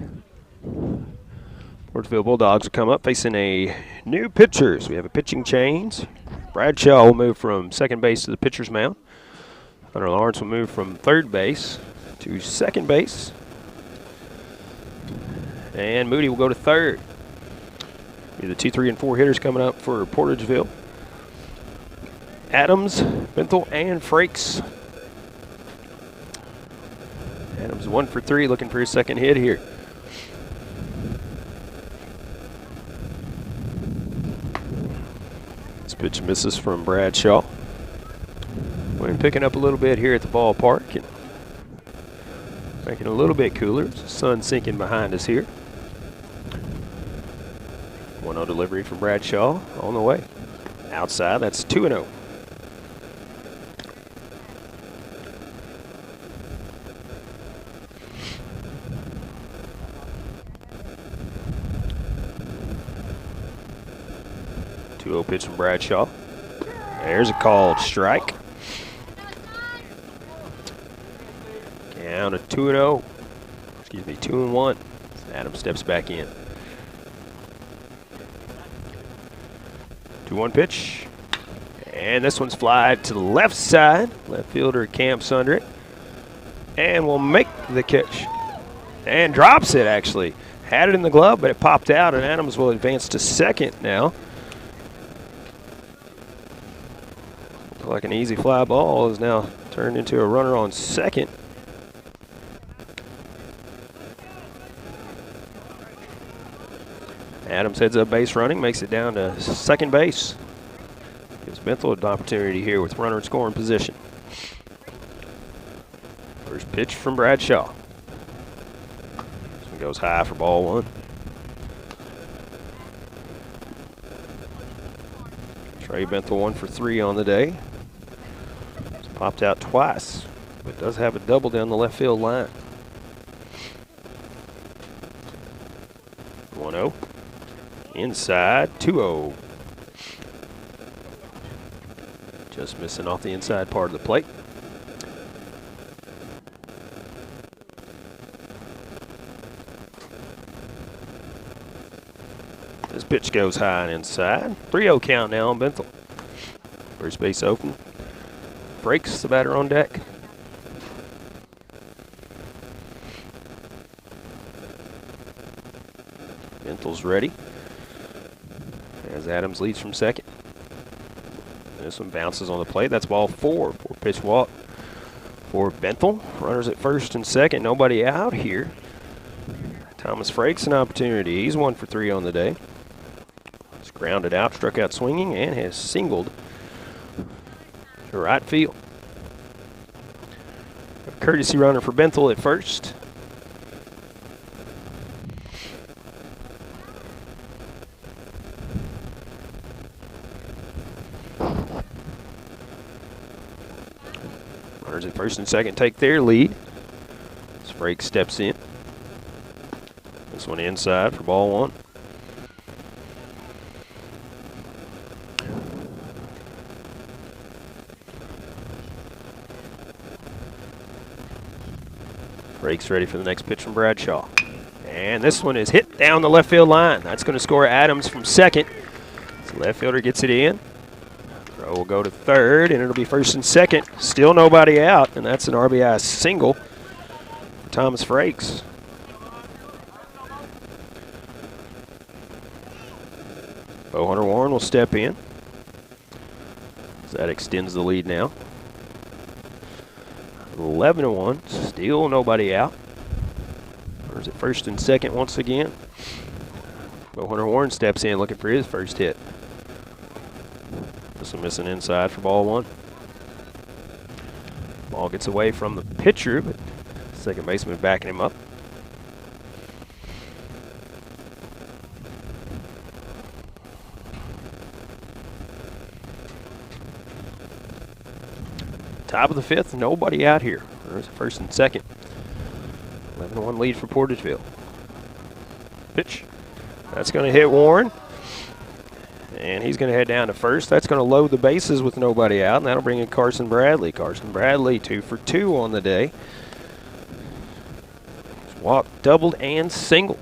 Portageville Bulldogs will come up facing a new pitchers. We have a pitching change. Bradshaw will move from second base to the pitcher's mound. Hunter Lawrence will move from third base to second base. And Moody will go to third. The 2, 3, and 4 hitters coming up for Portageville. Adams, Benthel, and Frakes. Adams 1 for 3, looking for his second hit here. This pitch misses from Bradshaw. Wind picking up a little bit here at the ballpark and making it a little bit cooler. The sun sinking behind us here. 1-0 delivery from Bradshaw on the way. Outside, that's 2-0. Pitch from Bradshaw. There's a called strike. Down to 2-0. Excuse me, 2-1. Adams steps back in. 2-1 pitch. And this one's flied to the left side. Left fielder camps under it. And will make the catch. And drops it, actually. Had it in the glove, but it popped out, and Adams will advance to second now. Like an easy fly ball is now turned into a runner on second. Adams heads up base running, makes it down to second base. Gives Benthel an opportunity here with runner in scoring position. First pitch from Bradshaw. This one goes high for ball one. Trey Benthel 1 for 3 on the day. It's popped out twice, but does have a double down the left field line. 1-0. Inside, 2-0. Just missing off the inside part of the plate. This pitch goes high and inside. 3-0 count now on Benthel. First base open. Breaks the batter on deck. Benthel's ready as Adams leads from second. This one bounces on the plate. That's ball 4. 4-pitch walk for Benthel. Runners at first and second. Nobody out here. Thomas Frakes an opportunity. He's 1 for 3 on the day. He's grounded out, struck out swinging, and has singled to right field. A courtesy runner for Benthel at first. Runners at first and second take their lead. Frakes steps in. This one inside for ball 1. Frakes ready for the next pitch from Bradshaw. And this one is hit down the left field line. That's going to score Adams from second. So left fielder gets it in. Throw will go to third, and it'll be first and second. Still nobody out, and that's an RBI single for Thomas Frakes. Bo Hunter Warren will step in. So that extends the lead now. 11-1, still nobody out. Runners at first and second once again. Bo Hunter Warren steps in looking for his first hit. This one missing inside for ball 1. Ball gets away from the pitcher, but second baseman backing him up. Top of the 5th, nobody out here. There's first and second. 11-1 lead for Portageville. Pitch. That's going to hit Warren. And he's going to head down to first. That's going to load the bases with nobody out, and that'll bring in Carson Bradley. Carson Bradley 2 for 2 on the day. Walked, doubled, and single.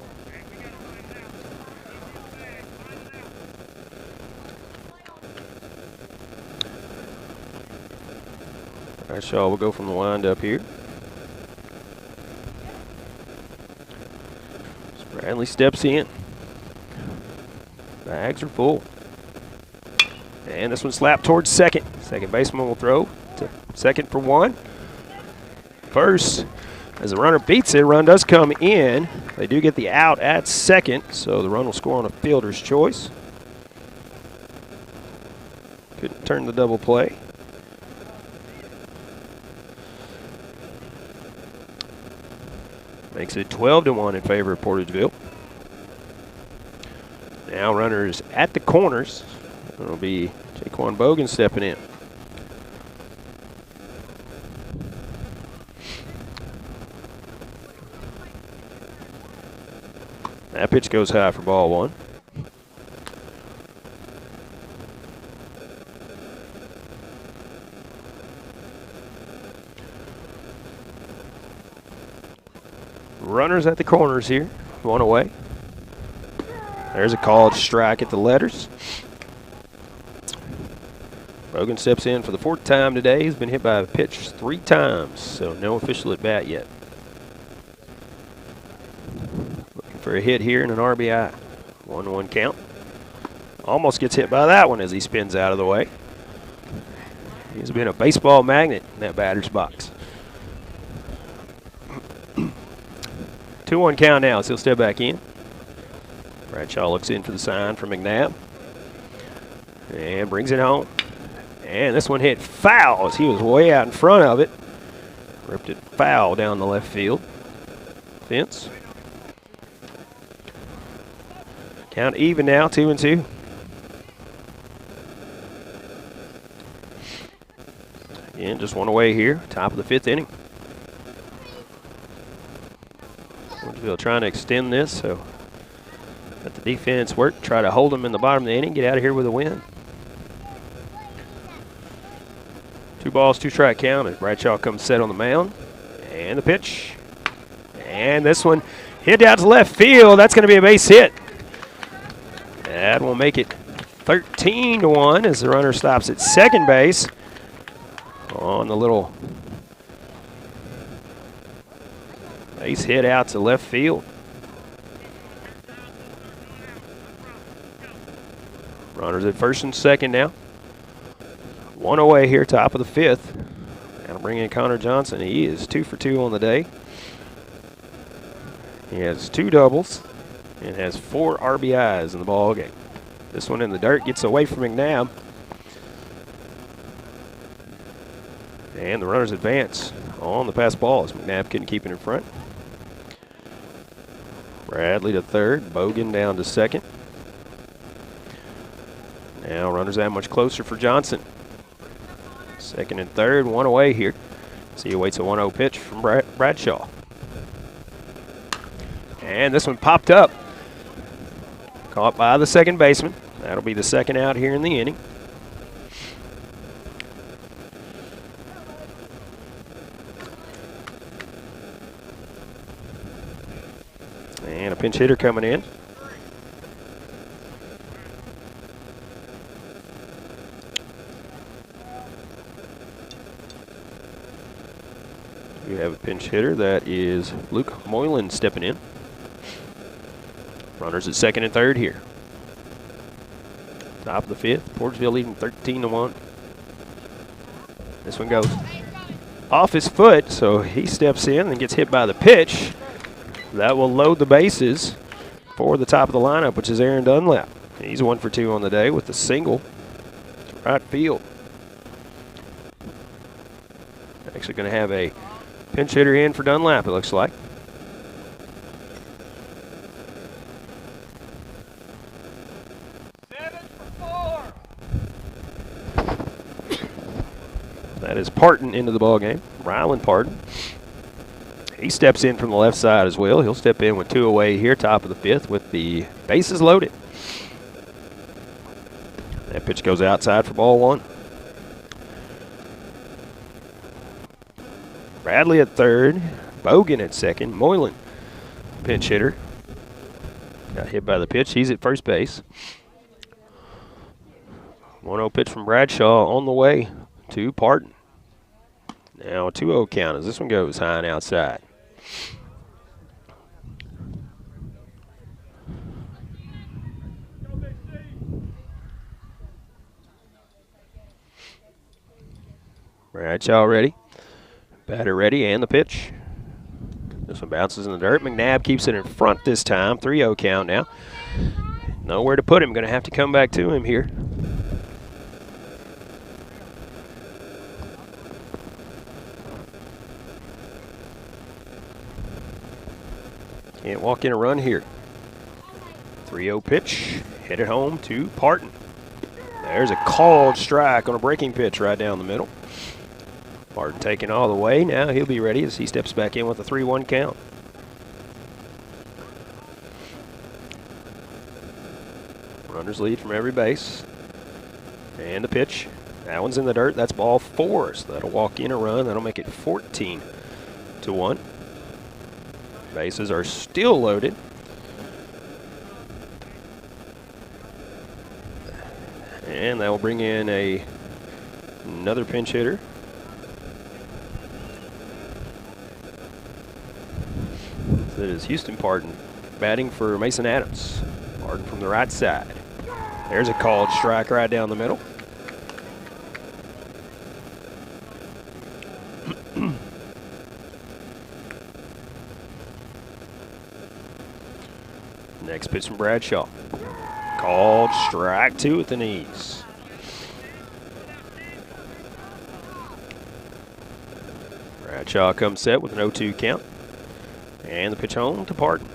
Shaw will go from the windup here. Bradley steps in. Bags are full. And this one slapped towards second. Second baseman will throw to second for 1. First, as the runner beats it, run does come in. They do get the out at second, so the run will score on a fielder's choice. Couldn't turn the double play. Makes it 12-1 in favor of Portageville. Now runners at the corners. It'll be Jaquan Bogan stepping in. That pitch goes high for ball 1. Runners at the corners here. 1 away. There's a called strike at the letters. Bogan steps in for the 4th time today. He's been hit by a pitch 3 times, so no official at bat yet. Looking for a hit here and an RBI. 1-1 count. Almost gets hit by that one as he spins out of the way. He's been a baseball magnet in that batter's box. 2-1 count now, so he'll step back in. Bradshaw looks in for the sign from McNabb. And brings it home. And this one hit foul as he was way out in front of it. Ripped it foul down the left field fence. Count even now, 2-2. Again, just one away here, top of the 5th inning. Portageville trying to extend this, so let the defense work, try to hold them in the bottom of the inning, get out of here with a win. 2 balls, 2 strike count as Bradshaw comes set on the mound. And the pitch. And this one hit out to left field. That's going to be a base hit. That will make it 13-1 as the runner stops at second base on the little base hit out to left field. Runners at first and second now. 1 away here, top of the 5th. That'll bring in Connor Johnson. He is 2 for 2 on the day. He has 2 doubles and has 4 RBIs in the ball game. This one in the dirt gets away from McNabb. And the runners advance on the pass ball as McNabb couldn't keep it in front. Bradley to third, Bogan down to second. Now runners that much closer for Johnson. Second and third, 1 away here. So he awaits a 1-0 pitch from Bradshaw. And this one popped up. Caught by the second baseman. That'll be the second out here in the inning. And a pinch hitter coming in. We have a pinch hitter. That is Luke Moylan stepping in. Runners at second and third here. Top of the 5th. Portageville leading 13-1. This one goes off his foot, so he steps in and gets hit by the pitch. That will load the bases for the top of the lineup, which is Aaron Dunlap. He's 1 for 2 on the day with the single to right field. Actually going to have a pinch hitter in for Dunlap, it looks like. That is Parton into the ball game. Rylan Parton. He steps in from the left side as well. He'll step in with 2 away here, top of the 5th, with the bases loaded. That pitch goes outside for ball 1. Bradley at third, Bogan at second, Moylan, pinch hitter. Got hit by the pitch. He's at first base. 1-0 pitch from Bradshaw on the way to Parton. Now a 2-0 count as this one goes high and outside. Bradshaw ready. Batter ready, and the pitch. This one bounces in the dirt. McNabb keeps it in front this time. 3-0 count now. Nowhere to put him. Going to have to come back to him here. Can't walk in a run here. 3-0 pitch. Hit it home to Parton. There's a called strike on a breaking pitch right down the middle. Parton taking all the way. Now he'll be ready as he steps back in with a 3-1 count. Runners lead from every base. And the pitch. That one's in the dirt. That's ball 4. So that'll walk in a run. That'll make it 14-1. Bases are still loaded. And that will bring in another pinch hitter. That is Houston Parton batting for Mason Adams. Parton from the right side. There's a called strike right down the middle. Next pitch from Bradshaw. Called strike 2 at the knees. Bradshaw comes set with an 0-2 count. And the pitch home to Parton.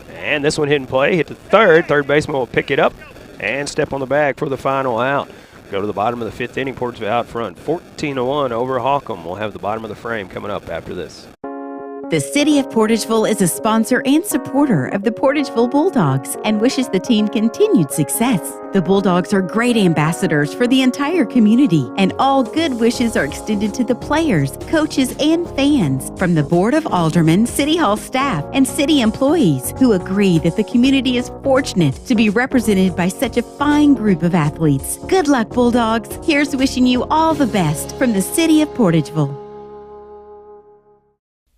And this one hit in play, hit to third. Third baseman will pick it up and step on the bag for the final out. Go to the bottom of the fifth inning. Portageville out front, 14-1 over Holcomb. We'll have the bottom of the frame coming up after this. The City of Portageville is a sponsor and supporter of the Portageville Bulldogs and wishes the team continued success. The Bulldogs are great ambassadors for the entire community, and all good wishes are extended to the players, coaches, and fans from the Board of Aldermen, City Hall staff, and city employees who agree that the community is fortunate to be represented by such a fine group of athletes. Good luck, Bulldogs. Here's wishing you all the best from the City of Portageville.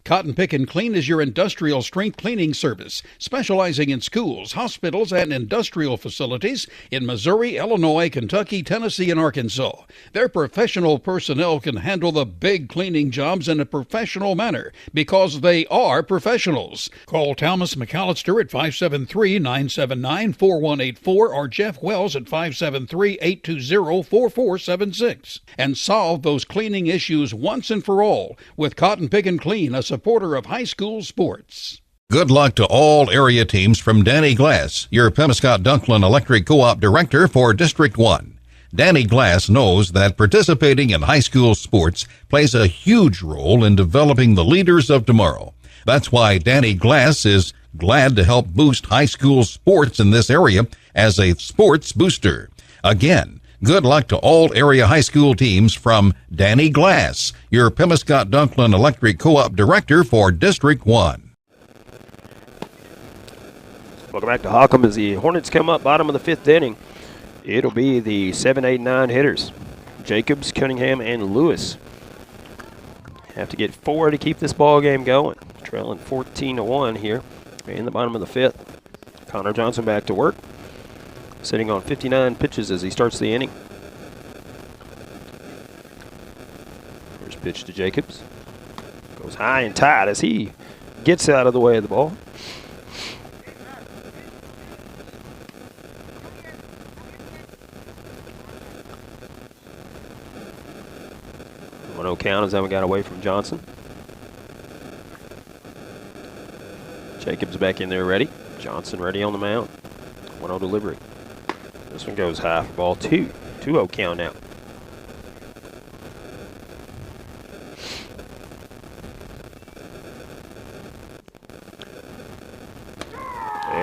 Cotton Pick and Clean is your industrial strength cleaning service, specializing in schools, hospitals, and industrial facilities in Missouri, Illinois, Kentucky, Tennessee, and Arkansas. Their professional personnel can handle the big cleaning jobs in a professional manner because they are professionals. Call Thomas McAllister at 573-979-4184 or Jeff Wells at 573-820-4476 and solve those cleaning issues once and for all with Cotton Pick and Clean, a supporter of high school sports. Good luck to all area teams from Danny Glass, your Pemiscot-Dunklin Electric Co-op Director for District 1. Danny Glass knows that participating in high school sports plays a huge role in developing the leaders of tomorrow. That's why Danny Glass is glad to help boost high school sports in this area as a sports booster. Again, good luck to all area high school teams from Danny Glass, your Pemiscot-Dunklin Electric Co-op Director for District 1. Welcome back to Holcomb as the Hornets come up bottom of the fifth inning. It'll be the 7, 8, 9 hitters. Jacobs, Cunningham, and Lewis have to get 4 to keep this ball game going. Trailing 14-1 here in the bottom of the fifth. Connor Johnson back to work, sitting on 59 pitches as he starts the inning. First pitch to Jacobs. Goes high and tight as he gets out of the way of the ball. No count as that one got away from Johnson. Jacobs back in there ready. Johnson ready on the mound. 1-0 delivery. This one goes high for ball 2. 2-0 count now.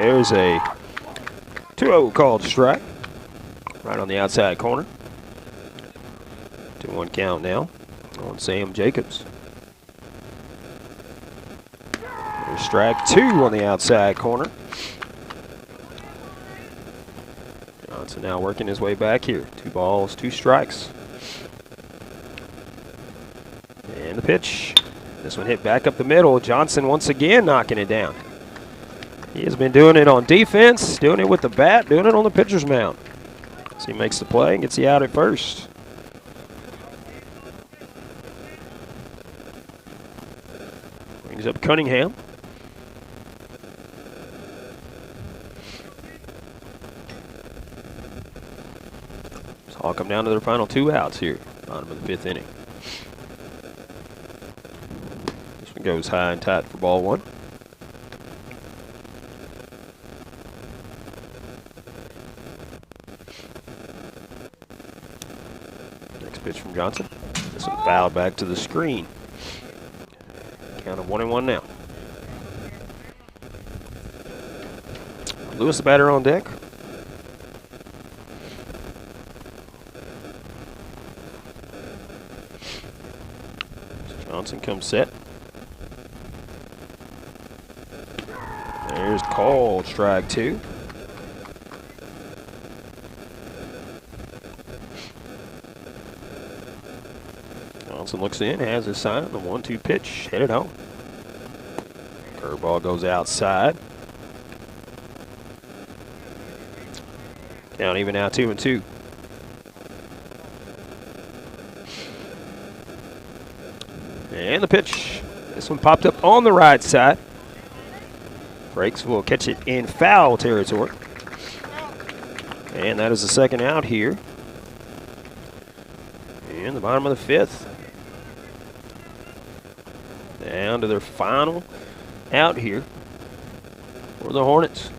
There's a 2-0 called strike. Right on the outside corner. 2-1 count now on Sam Jacobs. There's strike 2 on the outside corner. Johnson now working his way back here. 2 balls, 2 strikes. And the pitch. This one hit back up the middle. Johnson once again knocking it down. He has been doing it on defense, doing it with the bat, doing it on the pitcher's mound. So he makes the play and gets the out at first. Brings up Cunningham. So I'll come down to their final 2 outs here, bottom of the 5th inning. This one goes high and tight for ball 1. Next pitch from Johnson. This one fouled back to the screen. Count of 1-1 now. Lewis, the batter, on deck. Johnson comes set. There's called strike 2. Johnson looks in, has his sign, the 1-2 pitch, headed home. Curveball goes outside. Count even now, 2-2. And the pitch. This one popped up on the right side. Breaks will catch it in foul territory. And that is the second out here in the bottom of the 5th. Down to their final out here for the Hornets.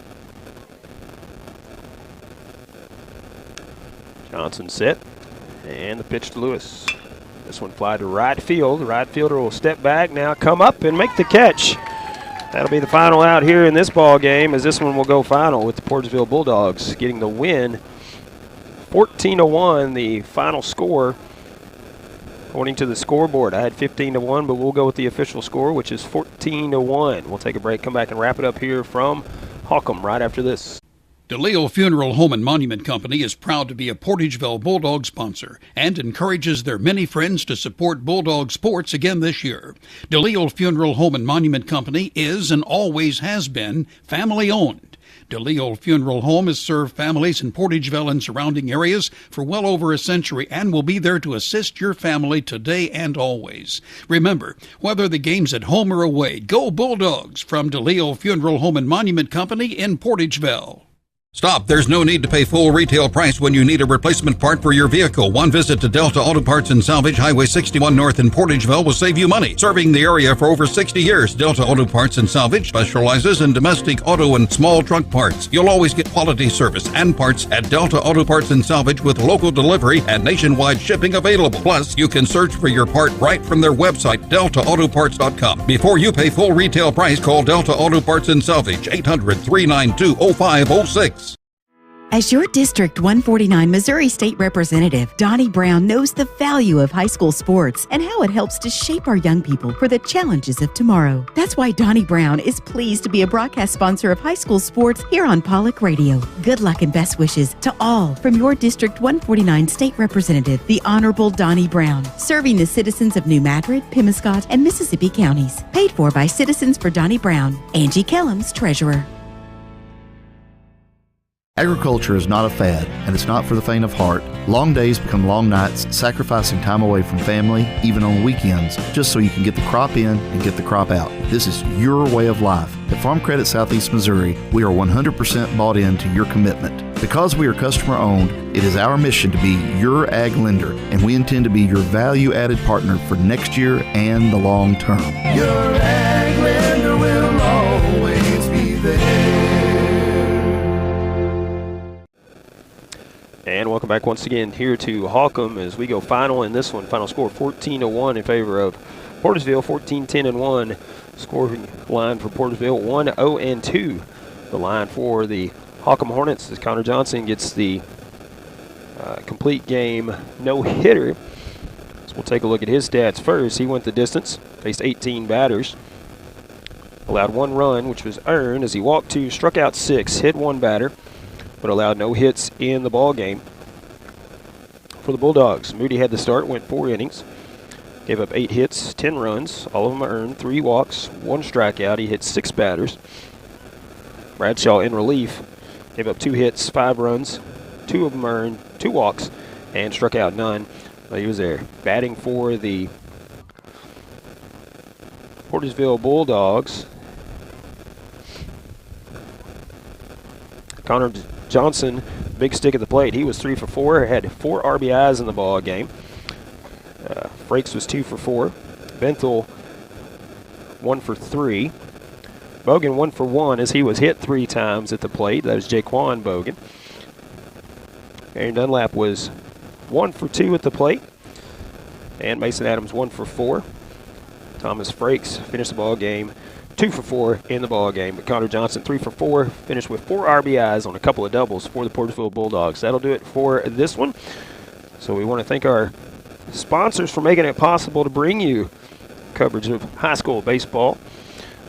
Johnson set, and the pitch to Lewis. This one fly to right field. The right fielder will step back now, come up and make the catch. That'll be the final out here in this ball game, as this one will go final with the Portageville Bulldogs getting the win. 14-1, the final score. According to the scoreboard, I had 15-1, but we'll go with the official score, which is 14-1. We'll take a break, come back and wrap it up here from Holcomb right after this. DeLeo Funeral Home and Monument Company is proud to be a Portageville Bulldog sponsor and encourages their many friends to support Bulldog sports again this year. DeLeo Funeral Home and Monument Company is and always has been family-owned. DeLeo Funeral Home has served families in Portageville and surrounding areas for well over a century and will be there to assist your family today and always. Remember, whether the game's at home or away, go Bulldogs from DeLeo Funeral Home and Monument Company in Portageville. Stop. There's no need to pay full retail price when you need a replacement part for your vehicle. One visit to Delta Auto Parts and Salvage, Highway 61 North in Portageville will save you money. Serving the area for over 60 years, Delta Auto Parts and Salvage specializes in domestic auto and small truck parts. You'll always get quality service and parts at Delta Auto Parts and Salvage with local delivery and nationwide shipping available. Plus, you can search for your part right from their website, deltaautoparts.com. Before you pay full retail price, call Delta Auto Parts and Salvage, 800-392-0506. As your District 149 Missouri State Representative, Donnie Brown knows the value of high school sports and how it helps to shape our young people for the challenges of tomorrow. That's why Donnie Brown is pleased to be a broadcast sponsor of high school sports here on Pollock Radio. Good luck and best wishes to all from your District 149 State Representative, the Honorable Donnie Brown, serving the citizens of New Madrid, Pemiscot, and Mississippi counties. Paid for by Citizens for Donnie Brown. Angie Kellums, Treasurer. Agriculture is not a fad, and it's not for the faint of heart. Long days become long nights, sacrificing time away from family, even on weekends, just so you can get the crop in and get the crop out. This is your way of life. At Farm Credit Southeast Missouri, we are 100% bought into your commitment. Because we are customer-owned, it is our mission to be your ag lender, and we intend to be your value-added partner for next year and the long term. Your ag lender will always be there. And welcome back once again here to Holcomb as we go final in this one. Final score 14-1 in favor of Portageville, 14-10-1. Scoring line for Portageville 1-0-2. The line for the Holcomb Hornets as Connor Johnson gets the complete game no-hitter. So we'll take a look at his stats first. He went the distance, faced 18 batters, allowed 1 run, which was earned as he walked 2, struck out 6, hit 1 batter, but allowed no hits in the ball game. For the Bulldogs, Moody had the start, went 4 innings, gave up 8 hits, 10 runs, all of them earned, 3 walks, 1 strikeout. He hit 6 batters. Bradshaw in relief, gave up 2 hits, 5 runs, 2 of them earned, 2 walks, and struck out none. But he was there. Batting for the Portageville Bulldogs, Connor Johnson, big stick at the plate. He was 3 for 4, had 4 RBIs in the ball game. Frakes was 2 for 4. Benthel 1 for 3. Bogan 1 for 1 as he was hit 3 times at the plate. That was Jaquan Bogan. Aaron Dunlap was 1 for 2 at the plate. And Mason Adams 1 for 4. Thomas Frakes finished the ball game 2 for 4 in the ball game. But Connor Johnson 3 for 4, finished with 4 RBIs on a couple of doubles for the Portageville Bulldogs. That'll do it for this one. So we want to thank our sponsors for making it possible to bring you coverage of high school baseball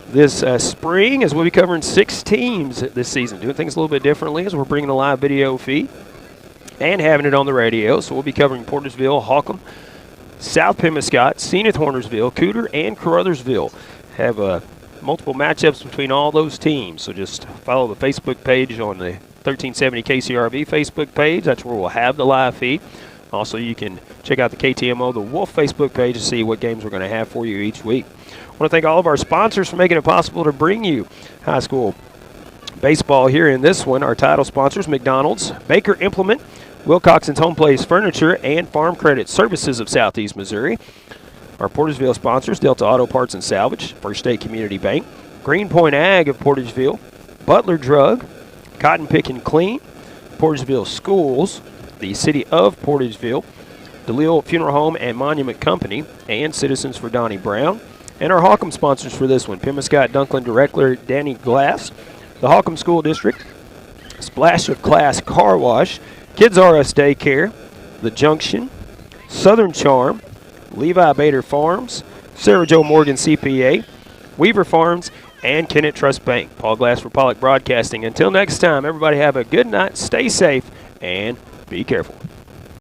this spring, as we'll be covering 6 teams this season, doing things a little bit differently as we're bringing a live video feed and having it on the radio. So we'll be covering Portageville, Holcomb, South Pemiscot, Zenith Hornersville, Cooter, and Caruthersville. Have multiple matchups between all those teams, so just follow the Facebook page on the 1370 KCRV Facebook page. That's where we'll have the live feed. Also, you can check out the KTMO, the Wolf Facebook page, to see what games we're going to have for you each week. I want to thank all of our sponsors for making it possible to bring you high school baseball here in this one. Our title sponsors, McDonald's, Baker Implement, Wilcoxon's Home Place Furniture, and Farm Credit Services of Southeast Missouri. Our Portageville sponsors, Delta Auto Parts and Salvage, First State Community Bank, Greenpoint Ag of Portageville, Butler Drug, Cotton Pick and Clean, Portageville Schools, the City of Portageville, DeLille Funeral Home and Monument Company, and Citizens for Donnie Brown. And our Holcomb sponsors for this one, Pima-Scott Dunklin Director Danny Glass, the Holcomb School District, Splash of Class Car Wash, Kids R Us Daycare, The Junction, Southern Charm, Levi Bader Farms, Sarah Jo Morgan CPA, Weaver Farms, and Kennett Trust Bank. Paul Glass for Pollock Broadcasting. Until next time, everybody have a good night, stay safe, and be careful.